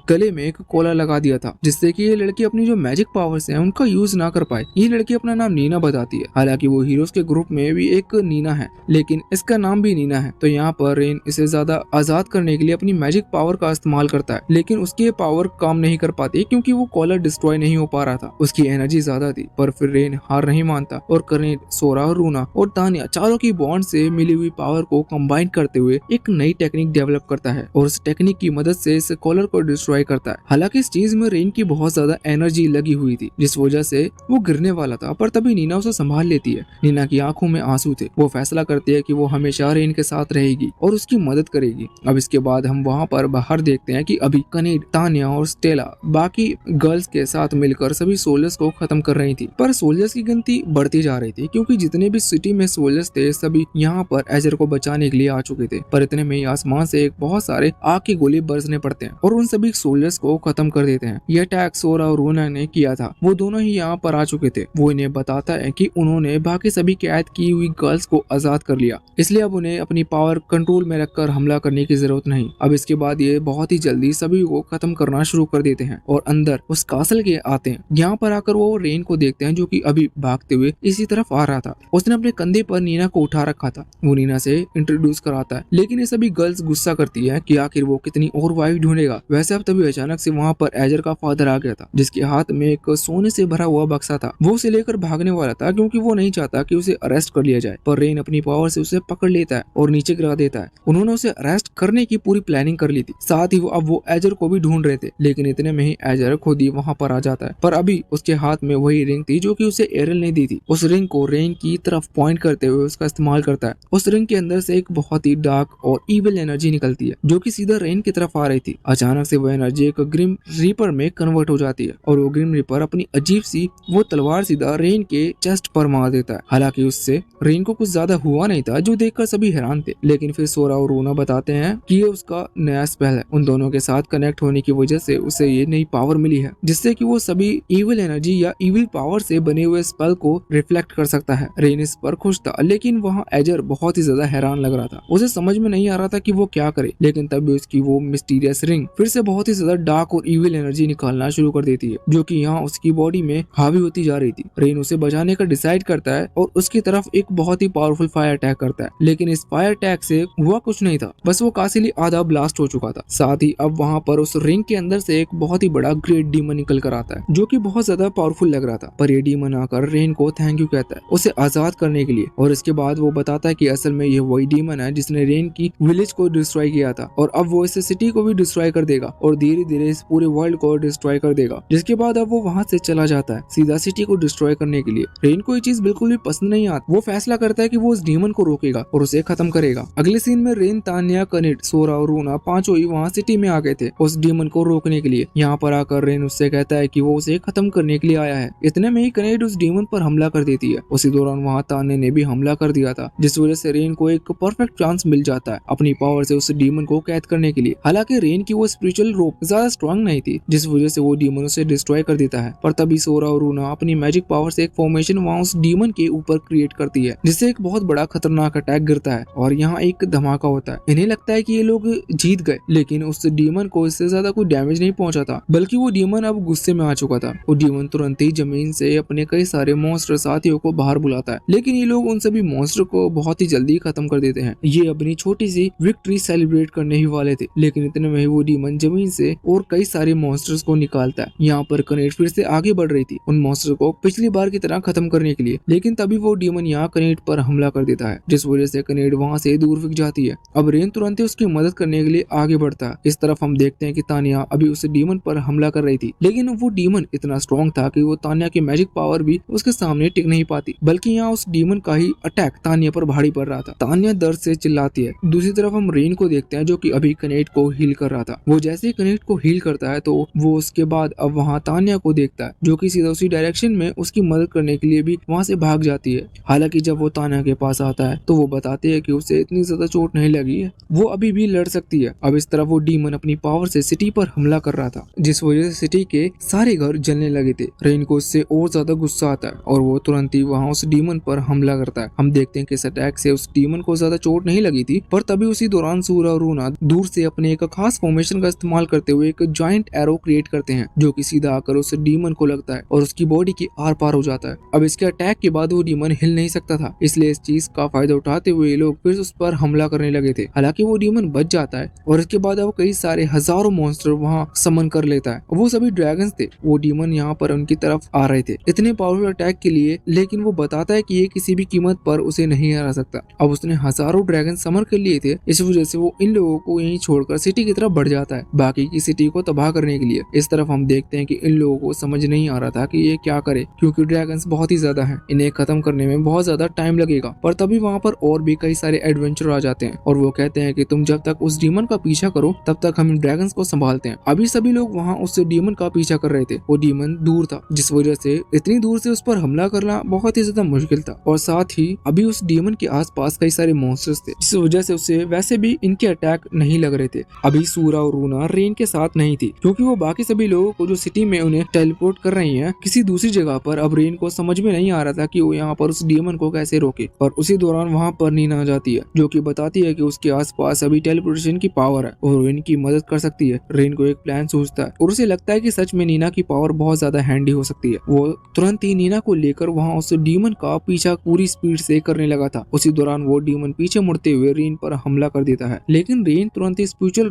गले में एक कोला लगा दिया था, जिससे कि ये लड़की अपनी जो मैजिक पावर्स हैं उनका यूज ना कर पाए। ये लड़की अपना नाम नीना बताती है। हालांकि वो हीरोज के ग्रुप में भी एक नीना है, लेकिन इसका नाम भी नीना है। तो यहाँ पर रेन इसे ज्यादा आजाद करने के लिए अपनी मैजिक पावर का इस्तेमाल करता है, लेकिन उसकी पावर काम नहीं कर पाती क्योंकि वो कॉलर डिस्ट्रॉय नहीं हो पा रहा था। उसकी एनर्जी ज्यादा थी, पर फिर रेन हार नहीं मानता और कनेट, सोरा, रूना और तानिया चारों की बॉन्ड से मिली हुई पावर को कंबाइन करते हुए एक नई टेक्निक डेवलप करता है और उस टेक्निक की मदद से इस कॉलर को डिस्ट्रॉय करता है। हालांकि इस चीज में रेन की बहुत ज्यादा एनर्जी लगी हुई थी, जिस वजह से वो गिरने वाला था, पर तभी नीना उसे संभाल लेती है। नीना की आंखों में आंसू थे। वो फैसला करती है कि वो हमेशा रेन के साथ रहेगी और उसकी मदद करेगी। अब इसके बाद हम वहाँ पर बाहर देखते हैं कि अभी कनेट, तानिया और स्टेला बाकी गर्ल्स के साथ मिलकर सभी सोल्जर्स को खत्म कर रही थी, पर सोल्जर्स की गिनती बढ़ती जा रही थी क्योंकि जितने भी सिटी में सोल्जर्स थे सभी यहाँ पर एजर को बचाने के लिए आ चुके थे। पर इतने में ही आसमान से एक बहुत सारे आग के गोले बरसने पड़ते हैं और उन सभी सोल्जर्स को खत्म कर देते हैं। यह अटैक सोरा और रूना ने किया था। वो दोनों ही यहाँ पर आ चुके थे। वो इन्हें बताता है कि उन्होंने बाकी सभी कैद की हुई गर्ल्स को आजाद कर लिया, इसलिए अब उन्हें अपनी पावर कंट्रोल में रखकर हमला करने की जरूरत नहीं। अब इसके बाद ये बहुत ही जल्दी सभी को खत्म करना शुरू कर देते हैं और अंदर उस कासल के आते हैं। यहाँ पर आकर वो रेन को देखते हैं जो कि अभी भागते हुए इसी तरफ आ रहा था। उसने अपने कंधे पर नीना को उठा रखा था। वो नीना से इंट्रोड्यूस कराता है, लेकिन ये सभी गर्ल्स गुस्सा करती है कि आखिर वो कितनी और वाइफ ढूंढेगा। वैसे अब तभी अचानक से वहाँ पर एजर का फादर आ गया था, जिसके हाथ में एक सोने से भरा हुआ बक्सा था। वो उसे लेकर भागने वाला था क्योंकि वो नहीं चाहता कि उसे अरेस्ट कर लिया जाए, पर रेन अपनी पावर से उसे पकड़ लेता है और नीचे गिरा देता है। उन्होंने उसे अरेस्ट करने की पूरी प्लानिंग कर ली थी, साथ ही वो एजर को भी ढूंढ रहे थे। लेकिन इतने में ही एजर खुद ही वहाँ पर आ जाता है, पर अभी उसके हाथ में वही रिंग थी जो कि उसे एरल ने दी थी। उस रिंग को रेन की तरफ पॉइंट करते हुए उसका इस्तेमाल करता है। उस रिंग के अंदर से एक बहुत ही डार्क और इविल एनर्जी निकलती है जो कि सीधा रेन की तरफ आ रही थी। अचानक से वो एनर्जी एक ग्रिम रीपर में कन्वर्ट हो जाती है और वो ग्रिम रीपर अपनी अजीब सी वो तलवार सीधा रेन के चेस्ट पर मार देता है। हालांकि उससे रेन को कुछ ज्यादा हुआ नहीं था, जो देखकर सभी हैरान थे। लेकिन फिर सोरा और रूना बताते हैं कि ये उसका नया स्पेल है। उन दोनों के साथ कनेक्ट होने की वजह से उसे ये नई पावर मिली है, जिससे कि वो सभी इविल एनर्जी या इविल पावर से बने हुए स्पेल को रिफ्लेक्ट कर सकता है। रेन इस पर खुश था, लेकिन वहाँ एजर बहुत ही ज्यादा हैरान लग रहा था। उसे समझ में नहीं आ रहा था कि वो क्या करे। लेकिन तब भी उसकी वो मिस्टीरियस रिंग फिर से बहुत ही ज्यादा डार्क और इविल एनर्जी निकालना शुरू कर देती है, जो कि यहाँ उसकी बॉडी में हावी होती जा रही थी। रेन उसे बचाने का डिसाइड करता है और उसकी तरफ एक बहुत ही पावरफुल फायर अटैक करता है। लेकिन इस फायर अटैक से हुआ कुछ नहीं था, बस वो कासिली आधा ब्लास्ट हो चुका था। साथ ही अब वहाँ पर उस रिंग के अंदर से एक बहुत ही बड़ा ग्रेट डीमन निकल कर आता है, जो कि बहुत ज्यादा पावरफुल लग रहा था। पर ये डीमन आकर रेन को थैंक यू कहता है उसे आजाद करने के लिए, और इसके बाद वो बताता है कि असल में ये वही डीमन है जिसने रेन की विलेज को डिस्ट्रॉय किया था, और अब वो इस सिटी को भी डिस्ट्रॉय कर देगा और धीरे धीरे इस पूरे वर्ल्ड को डिस्ट्रॉय कर देगा। जिसके बाद अब वो वहाँ से चला जाता है सीधा सिटी को डिस्ट्रॉय करने के लिए। रेन को ये चीज बिल्कुल भी पसंद नहीं आती। वो फैसला करता है कि वो उस डीमन को रोकेगा और उसे खत्म करेगा। अगले सीन में रेन, तान्या, कनेड, सोरा और रूना पांचों ही वहाँ सिटी में आ गए थे उस डीमन को रोकने के लिए। यहाँ पर आकर रेन उससे कहता है कि वो उसे खत्म करने के लिए आया है। इतने में ही कनेड उस डीमन पर हमला कर देती है। उसी दौरान वहाँ तान्या ने भी हमला कर दिया था, जिस वजह से रेन को एक परफेक्ट चांस मिल जाता है अपनी पावर से उस डीमन को कैद करने के लिए। हालांकि रेन की वो स्पिरिचुअल रोप ज्यादा स्ट्रांग नहीं थी, जिस वजह से वो डीमन उसे डिस्ट्रॉय कर देता है। पर तभी सोरा और रूना अपनी मैजिक पावर से एक फॉर्मेशन वहाँ उस डीमन के ऊपर क्रिएट करती है, जिससे एक बहुत बड़ा खतरनाक अटैक गिरता है और यहाँ एक धमाका होता है। इन्हें लगता है कि ये लोग जीत गए, लेकिन उस डीमन को इससे ज्यादा कोई डैमेज नहीं पहुंचा था, बल्कि वो डीमन अब गुस्से में आ चुका था। वो डीमन तुरंत ही जमीन से अपने कई सारे मॉन्स्टर साथियों को बाहर बुलाता है, लेकिन ये लोग उन सभी मॉन्स्टर को बहुत ही जल्दी खत्म कर देते हैं। ये अपनी छोटी सी विक्ट्री सेलिब्रेट करने ही वाले थे, लेकिन इतने में ही वो डीमन जमीन से और कई सारे मॉन्स्टर्स को निकालता है। यहाँ पर कनेड फिर से आगे बढ़ रही थी उन मॉन्स्टर को पिछली बार की तरह खत्म करने के लिए, लेकिन तभी वो डीमन यहाँ कनेड पर हमला कर देता है, जिस वजह से कनेड वहाँ से दूर फिक जाती है। अब रेन तुरंत ही उसकी मदद करने के लिए आगे बढ़ता है। इस तरफ हम देखते हैं कि तान्या अभी उस डीमन पर हमला कर रही थी, लेकिन वो डीमन इतना स्ट्रॉन्ग था कि वो तान्या की मैजिक पावर भी उसके सामने टिक नहीं पाती, बल्कि यहाँ उस डीमन का ही अटैक तान्या पर भारी पड़ रहा था। तान्या दर्द से चिल्लाती है। दूसरी तरफ हम रेन को देखते हैं जो कि अभी कनेड को हील कर रहा था। वो जैसे ही कनेड को हील करता है तो वो उसके बाद अब वहाँ तान्या को देखता है, जो कि सीधा उसी डायरेक्शन में उसकी मदद करने के लिए भी वहाँ से भाग जाती है। हालांकि जब वो तान्या के पास आता है तो वो बताती है कि उसे इतनी ज्यादा चोट नहीं लगी है, वो अभी भी लड़ सकती है। अब इस तरफ वो डीमन अपनी पावर से सिटी पर हमला कर रहा था, जिस वजह से सिटी के सारे घर जलने लगे थे। रेन को इससे और ज्यादा गुस्सा आता है और वो तुरंत ही वहाँ उस डीमन पर हमला करता है। हम देखते हैं कि इस अटैक से उस डीमन को ज्यादा चोट नहीं लगी थी, पर तभी उसी दौरान सूरा और रूना दूर से अपने एक खास फॉर्मेशन का इस्तेमाल करते हुए एक जॉइंट एरो क्रिएट करते हैं, जो कि सीधा आकर उस डीमन को लगता है और उसकी बॉडी की आर पार हो जाता है। अब इसके अटैक के बाद वो डीमन हिल नहीं सकता था, इसलिए इस चीज का फायदा उठाते हुए लोग फिर उस पर हमला करने लगे थे। हालांकि वो डीमन बच जाता है और इसके बाद अब कई सारे हजारों मॉन्स्टर वहाँ समन कर लेता है। वो सभी ड्रैगन्स थे। वो डीमन यहाँ पर उनकी तरफ आ रहे थे इतने पावरफुल अटैक के लिए, लेकिन वो बताता है कि ये किसी भी कीमत पर उसे नहीं हरा सकता। अब उसने हजारों ड्रैगन समर कर लिए थे, इस वजह से वो इन लोगों को यहीं छोड़कर सिटी की तरफ बढ़ जाता है, बाकी की सिटी को तबाह करने के लिए। इस तरफ हम देखते हैं कि इन लोगों को समझ नहीं आ रहा था कि ये क्या करे, क्योंकि ड्रैगन्स बहुत ही ज्यादा हैं, इन्हें खत्म करने में बहुत ज्यादा टाइम लगेगा। पर तभी वहाँ पर और भी कई सारे एडवेंचर आ जाते हैं और वो कहते हैं कि तुम जब तक उस डीमन का पीछा करो तब तक हम ड्रैगन्स को संभालते हैं। अभी सभी लोग वहाँ उस डीमन का पीछा कर रहे थे। वो डीमन दूर था, जिस वजह से इतनी दूर से उस पर हमला करना बहुत ही ज्यादा मुश्किल था, और साथ ही अभी उस डीमन के आसपास कई सारे मॉन्स्टर्स थे, जिस वजह से उसे वैसे भी इनके अटैक नहीं लग रहे थे। अभी सूरा और रूना रेन के साथ नहीं थी, क्योंकि वो बाकी सभी लोगों को जो सिटी में उन्हें टेलीपोर्ट कर रही हैं किसी दूसरी जगह पर। अब रेन को समझ में नहीं आ रहा था कि वो यहाँ पर उस डीमन को कैसे रोके, और उसी दौरान वहाँ पर नीना आ जाती है, जो कि बताती है कि उसके आसपास अभी टेलीपोर्टेशन की पावर है और वो इनकी मदद कर सकती है। रेन को एक प्लान सूझता है और उसे लगता है कि सच में नीना की पावर बहुत ज्यादा हैंडी हो सकती है। वो तुरंत ही नीना को लेकर वहाँ उस डीमन का पीछा पूरी स्पीड से करने लगा था। उसी दौरान वो डीमन पीछे मुड़ते हुए रेन रेन पर हमला कर देता है, लेकिन रेन तुरंत ही स्पिरिचुअल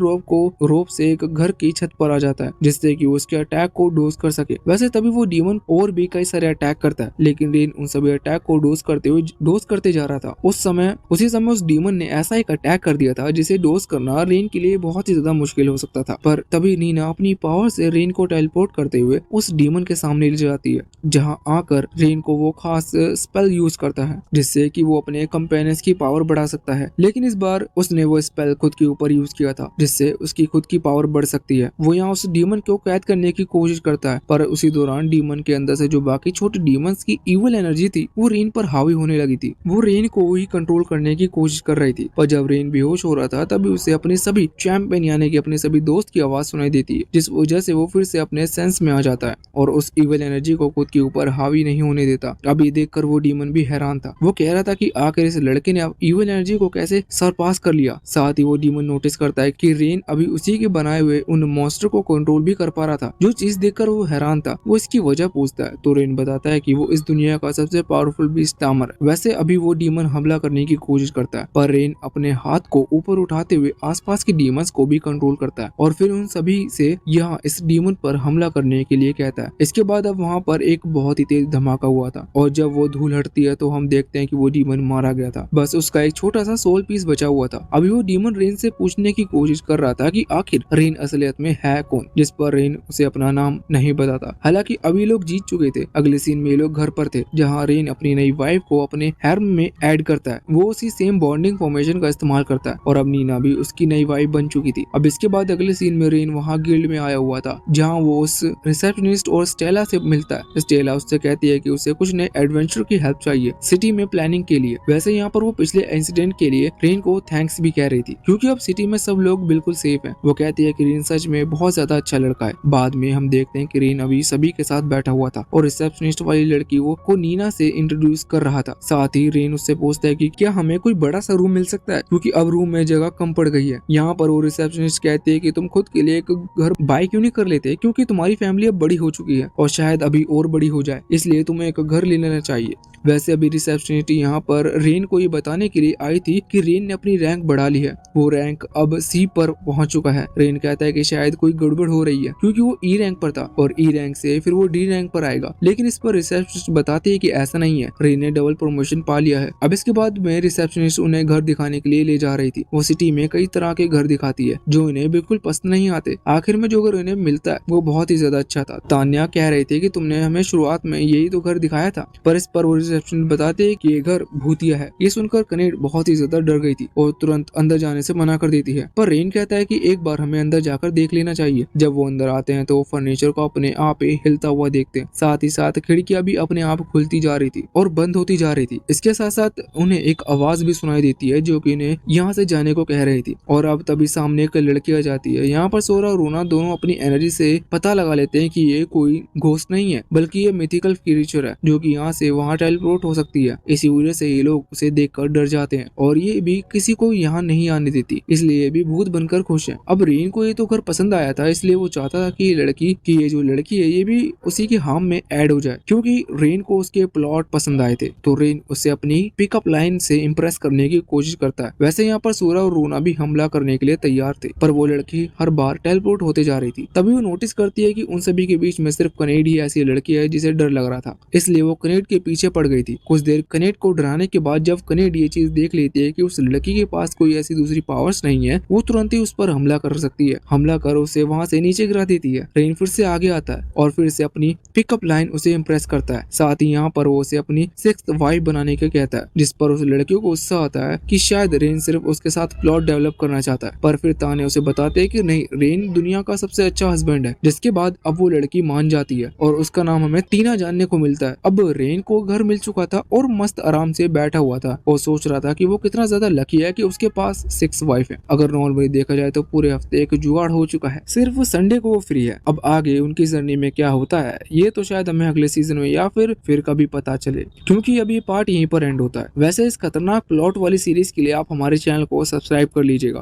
रोप से एक घर की छत पर आ जाता है, जिससे कि वो उसके अटैक को डोज कर सके। वैसे तभी वो डीमन और भी कई सारे अटैक करता है, लेकिन रेन उन सभी अटैक को डोज करते जा रहा था। उसी समय उस डीमन ने ऐसा एक अटैक कर दिया था जिसे डोज करना रेन के लिए बहुत ही ज्यादा मुश्किल हो सकता था। पर तभी नीना अपनी पावर से रेन को टेलीपोर्ट करते हुए उस डीमन के सामने ले जाती है, जहां आकर रेन को वो खास स्पेल यूज करता है, जिससे कि वो अपने कंपेनियंस की पावर बढ़ा सकता है। लेकिन इस बार उसने वो स्पेल खुद के ऊपर यूज किया था, जिससे उसकी खुद की पावर बढ़ सकती है। वो यहाँ उस डीमन को कैद करने की कोशिश करता है, पर उसी दौरान डीमन के अंदर से जो बाकी छोटे डीमंस की इविल एनर्जी थी वो रेन पर हावी होने लगी थी। वो रेन को ही कंट्रोल करने की कोशिश कर रही थी, पर जब रेन बेहोश हो रहा था तभी उसे अपने सभी चैंपियन यानी कि अपने सभी दोस्त की आवाज सुनाई देती है, जिस वजह से वो फिर से अपने सेंस में आ जाता है और उस इविल एनर्जी को खुद के ऊपर हावी नहीं होने देता। अब ये देखकर वो डीमन भी हैरान था। वो कह रहा था कि आखिर इस लड़के ने इविल एनर्जी को कैसे सरपास कर लिया। साथ ही वो डीमन नोटिस करता है कि रेन अभी उसी के बनाए हुए उन मॉन्स्टर को कंट्रोल भी कर पा रहा था। जो चीज देखकर वो हैरान था, वो इसकी वजह पूछता है तो रेन बताता है कि वो इस दुनिया का सबसे पावरफुल बीस्ट टामर है। वैसे अभी वो डीमन हमला करने की कोशिश करता है, पर रेन अपने हाथ को ऊपर उठाते हुए आसपास के डीमंस को भी कंट्रोल करता है और फिर उन सभी से यहाँ इस डीमन पर हमला करने के लिए कहता है। इसके बाद अब वहाँ पर एक बहुत ही तेज धमाका हुआ था और जब वो धूल हटती है तो हम देखते हैं कि वो डीमन मारा गया था। बस उसका एक छोटा सा सोल पीस बचा हुआ था। अभी वो डीमन रेन से पूछने की कोशिश कर रहा था कि आखिर रेन असलियत में है कौन, जिस पर रेन उसे अपना नाम नहीं बताता। हालांकि अभी लोग जीत चुके थे। अगले सीन में ये लोग घर पर थे, जहाँ रेन अपनी नई वाइफ को अपने हैर्म में ऐड करता है। वो उसी सेम बॉन्डिंग फॉर्मेशन का इस्तेमाल करता है और अब नीना भी उसकी नई वाइफ बन चुकी थी। अब इसके बाद अगले सीन में रेन वहाँ गिल्ड में आया हुआ था, जहाँ वो उस रिसेप्शनिस्ट और स्टेला से मिलता है। स्टेला उससे कहती है कि उसे कुछ नए एडवेंचर की हेल्प चाहिए सिटी में प्लानिंग के लिए। वैसे यहाँ पर वो पिछले इंसिडेंट के लिए रेन को थैंक्स भी कह रही थी, क्योंकि अब सिटी में सब लोग बिल्कुल सेफ हैं। वो कहती है कि रेन सच में बहुत ज्यादा अच्छा लड़का है। बाद में हम देखते हैं कि रेन अभी सभी के साथ बैठा हुआ था और रिसेप्शनिस्ट वाली लड़की को नीना से इंट्रोड्यूस कर रहा था। साथ ही रेन उससे पूछता है कि क्या हमें कोई बड़ा सा रूम मिल सकता है, क्योंकि अब रूम में जगह कम पड़ गई है। यहाँ पर वो रिसेप्शनिस्ट कहते हैं कि तुम खुद के लिए एक घर बाय क्यों नहीं कर लेते, क्योंकि तुम्हारी फैमिली अब बड़ी हो चुकी है और शायद अभी और बड़ी हो जाए, इसलिए तुम्हें एक घर ले लेना चाहिए। वैसे अभी रिसेप्शनिस्ट यहाँ पर रेन को ये बताने के लिए आई थी कि रेन ने अपनी रैंक बढ़ा ली है। वो रैंक अब सी पर पहुंच चुका है। रेन कहता है कि शायद कोई गड़बड़ हो रही है, क्योंकि वो ई रैंक पर था और ई रैंक से फिर वो डी रैंक पर आएगा, लेकिन इस पर रिसेप्शनिस्ट बताती है कि ऐसा नहीं है, रेन ने डबल प्रमोशन पा लिया है। अब इसके बाद में रिसेप्शनिस्ट उन्हें घर दिखाने के लिए ले जा रही थी। वो सिटी में कई तरह के घर दिखाती है जो इन्हें बिल्कुल पसंद नहीं आते। आखिर में जो घर इन्हें मिलता है वो बहुत ही ज्यादा अच्छा था। तान्या कह रही थी कि तुमने हमें शुरुआत में यही तो घर दिखाया था, पर इस पर वो रिसेप्शनिस्ट बताते हैं कि ये घर भूतिया है। ये सुनकर कनेड बहुत ही ज्यादा डर गई थी और तुरंत अंदर जाने से मना कर देती है, पर रेन कहता है कि एक बार हमें अंदर जाकर देख लेना चाहिए। जब वो अंदर आते हैं तो वो फर्नीचर को अपने आप ही हिलता हुआ देखते हैं। साथ ही साथ खिड़कियां भी अपने आप खुलती जा रही थी और बंद होती जा रही थी। इसके साथ साथ उन्हें एक आवाज भी सुनाई देती है जो कि इन्हें यहाँ से जाने को कह रही थी। और अब तभी सामने एक लड़की आ जाती है। यहाँ पर सोरा और रूना दोनों अपनी एनर्जी से पता लगा लेते हैं कि ये कोई घोस्ट नहीं है, बल्कि ये मिथिकल क्रीचर है जो कि यहाँ से वहाँ टेलीपोर्ट हो सकती है। इसी वजह से ये लोग उसे देखकर डर जाते हैं और ये भी किसी को यहाँ नहीं आने देती, इसलिए ये भी भूत बनकर खुश है। अब रेन को ये तो घर पसंद आया था, इसलिए वो चाहता था कि ये जो लड़की है ये भी उसी के हार्म में ऐड हो जाए, क्योंकि रेन को उसके प्लॉट पसंद आए थे। तो रेन उसे अपनी पिकअप लाइन से इम्प्रेस करने की कोशिश करता है। वैसे यहाँ पर सूरा और रूना भी हमला करने के लिए तैयार थे, पर वो लड़की हर बार टेलीपोर्ट होते जा रही थी। तभी वो नोटिस करती है कि उन सभी के बीच में सिर्फ कनेड ही ऐसी लड़की है जिसे डर लग रहा था, इसलिए वो कनेड के पीछे पड़ गई थी। कुछ देर कनेड को डराने के बाद जब कनेड ये चीज देख लेती है कि उस लड़की के पास कोई ऐसी दूसरी पावर्स नहीं है, वो तुरंत ही उस पर हमला कर सकती है। हमला कर उसे वहाँ से नीचे गिरा देती है। रेन फिर से आगे आता है और फिर से अपनी पिकअप लाइन उसे इम्प्रेस करता है। साथ ही यहाँ पर वो उसे अपनी 6th वाइफ बनाने का कहता है, जिस पर उस लड़की को गुस्सा आता है कि शायद रेन सिर्फ उसके साथ प्लॉट डेवलप करना चाहता है। पर फिर ताने उसे बताते हैं कि नहीं, रेन दुनिया का सबसे अच्छा हस्बैंड है। जिसके बाद अब वो लड़की मान जाती है और उसका नाम हमें टीना जानने को मिलता है। अब रेन को घर मिल चुका था और मस्त आराम से बैठा हुआ था और सोच रहा था कि वो कितना ज्यादा लकी है कि उसके पास 6 वाइफ है। अगर नॉर्मली देखा जाए तो पूरे हफ्ते एक जुगाड़ हो चुका है, सिर्फ संडे को वो फ्री है। अब आगे उनकी जर्नी में क्या होता है ये तो शायद हमें अगले सीजन में या फिर कभी पता चले, क्योंकि अभी पार्ट यहीं पर एंड होता है। वैसे इस खतरनाक प्लॉट वाली सीरीज के लिए आप हमारे चैनल को सब्सक्राइब कर लीजिएगा।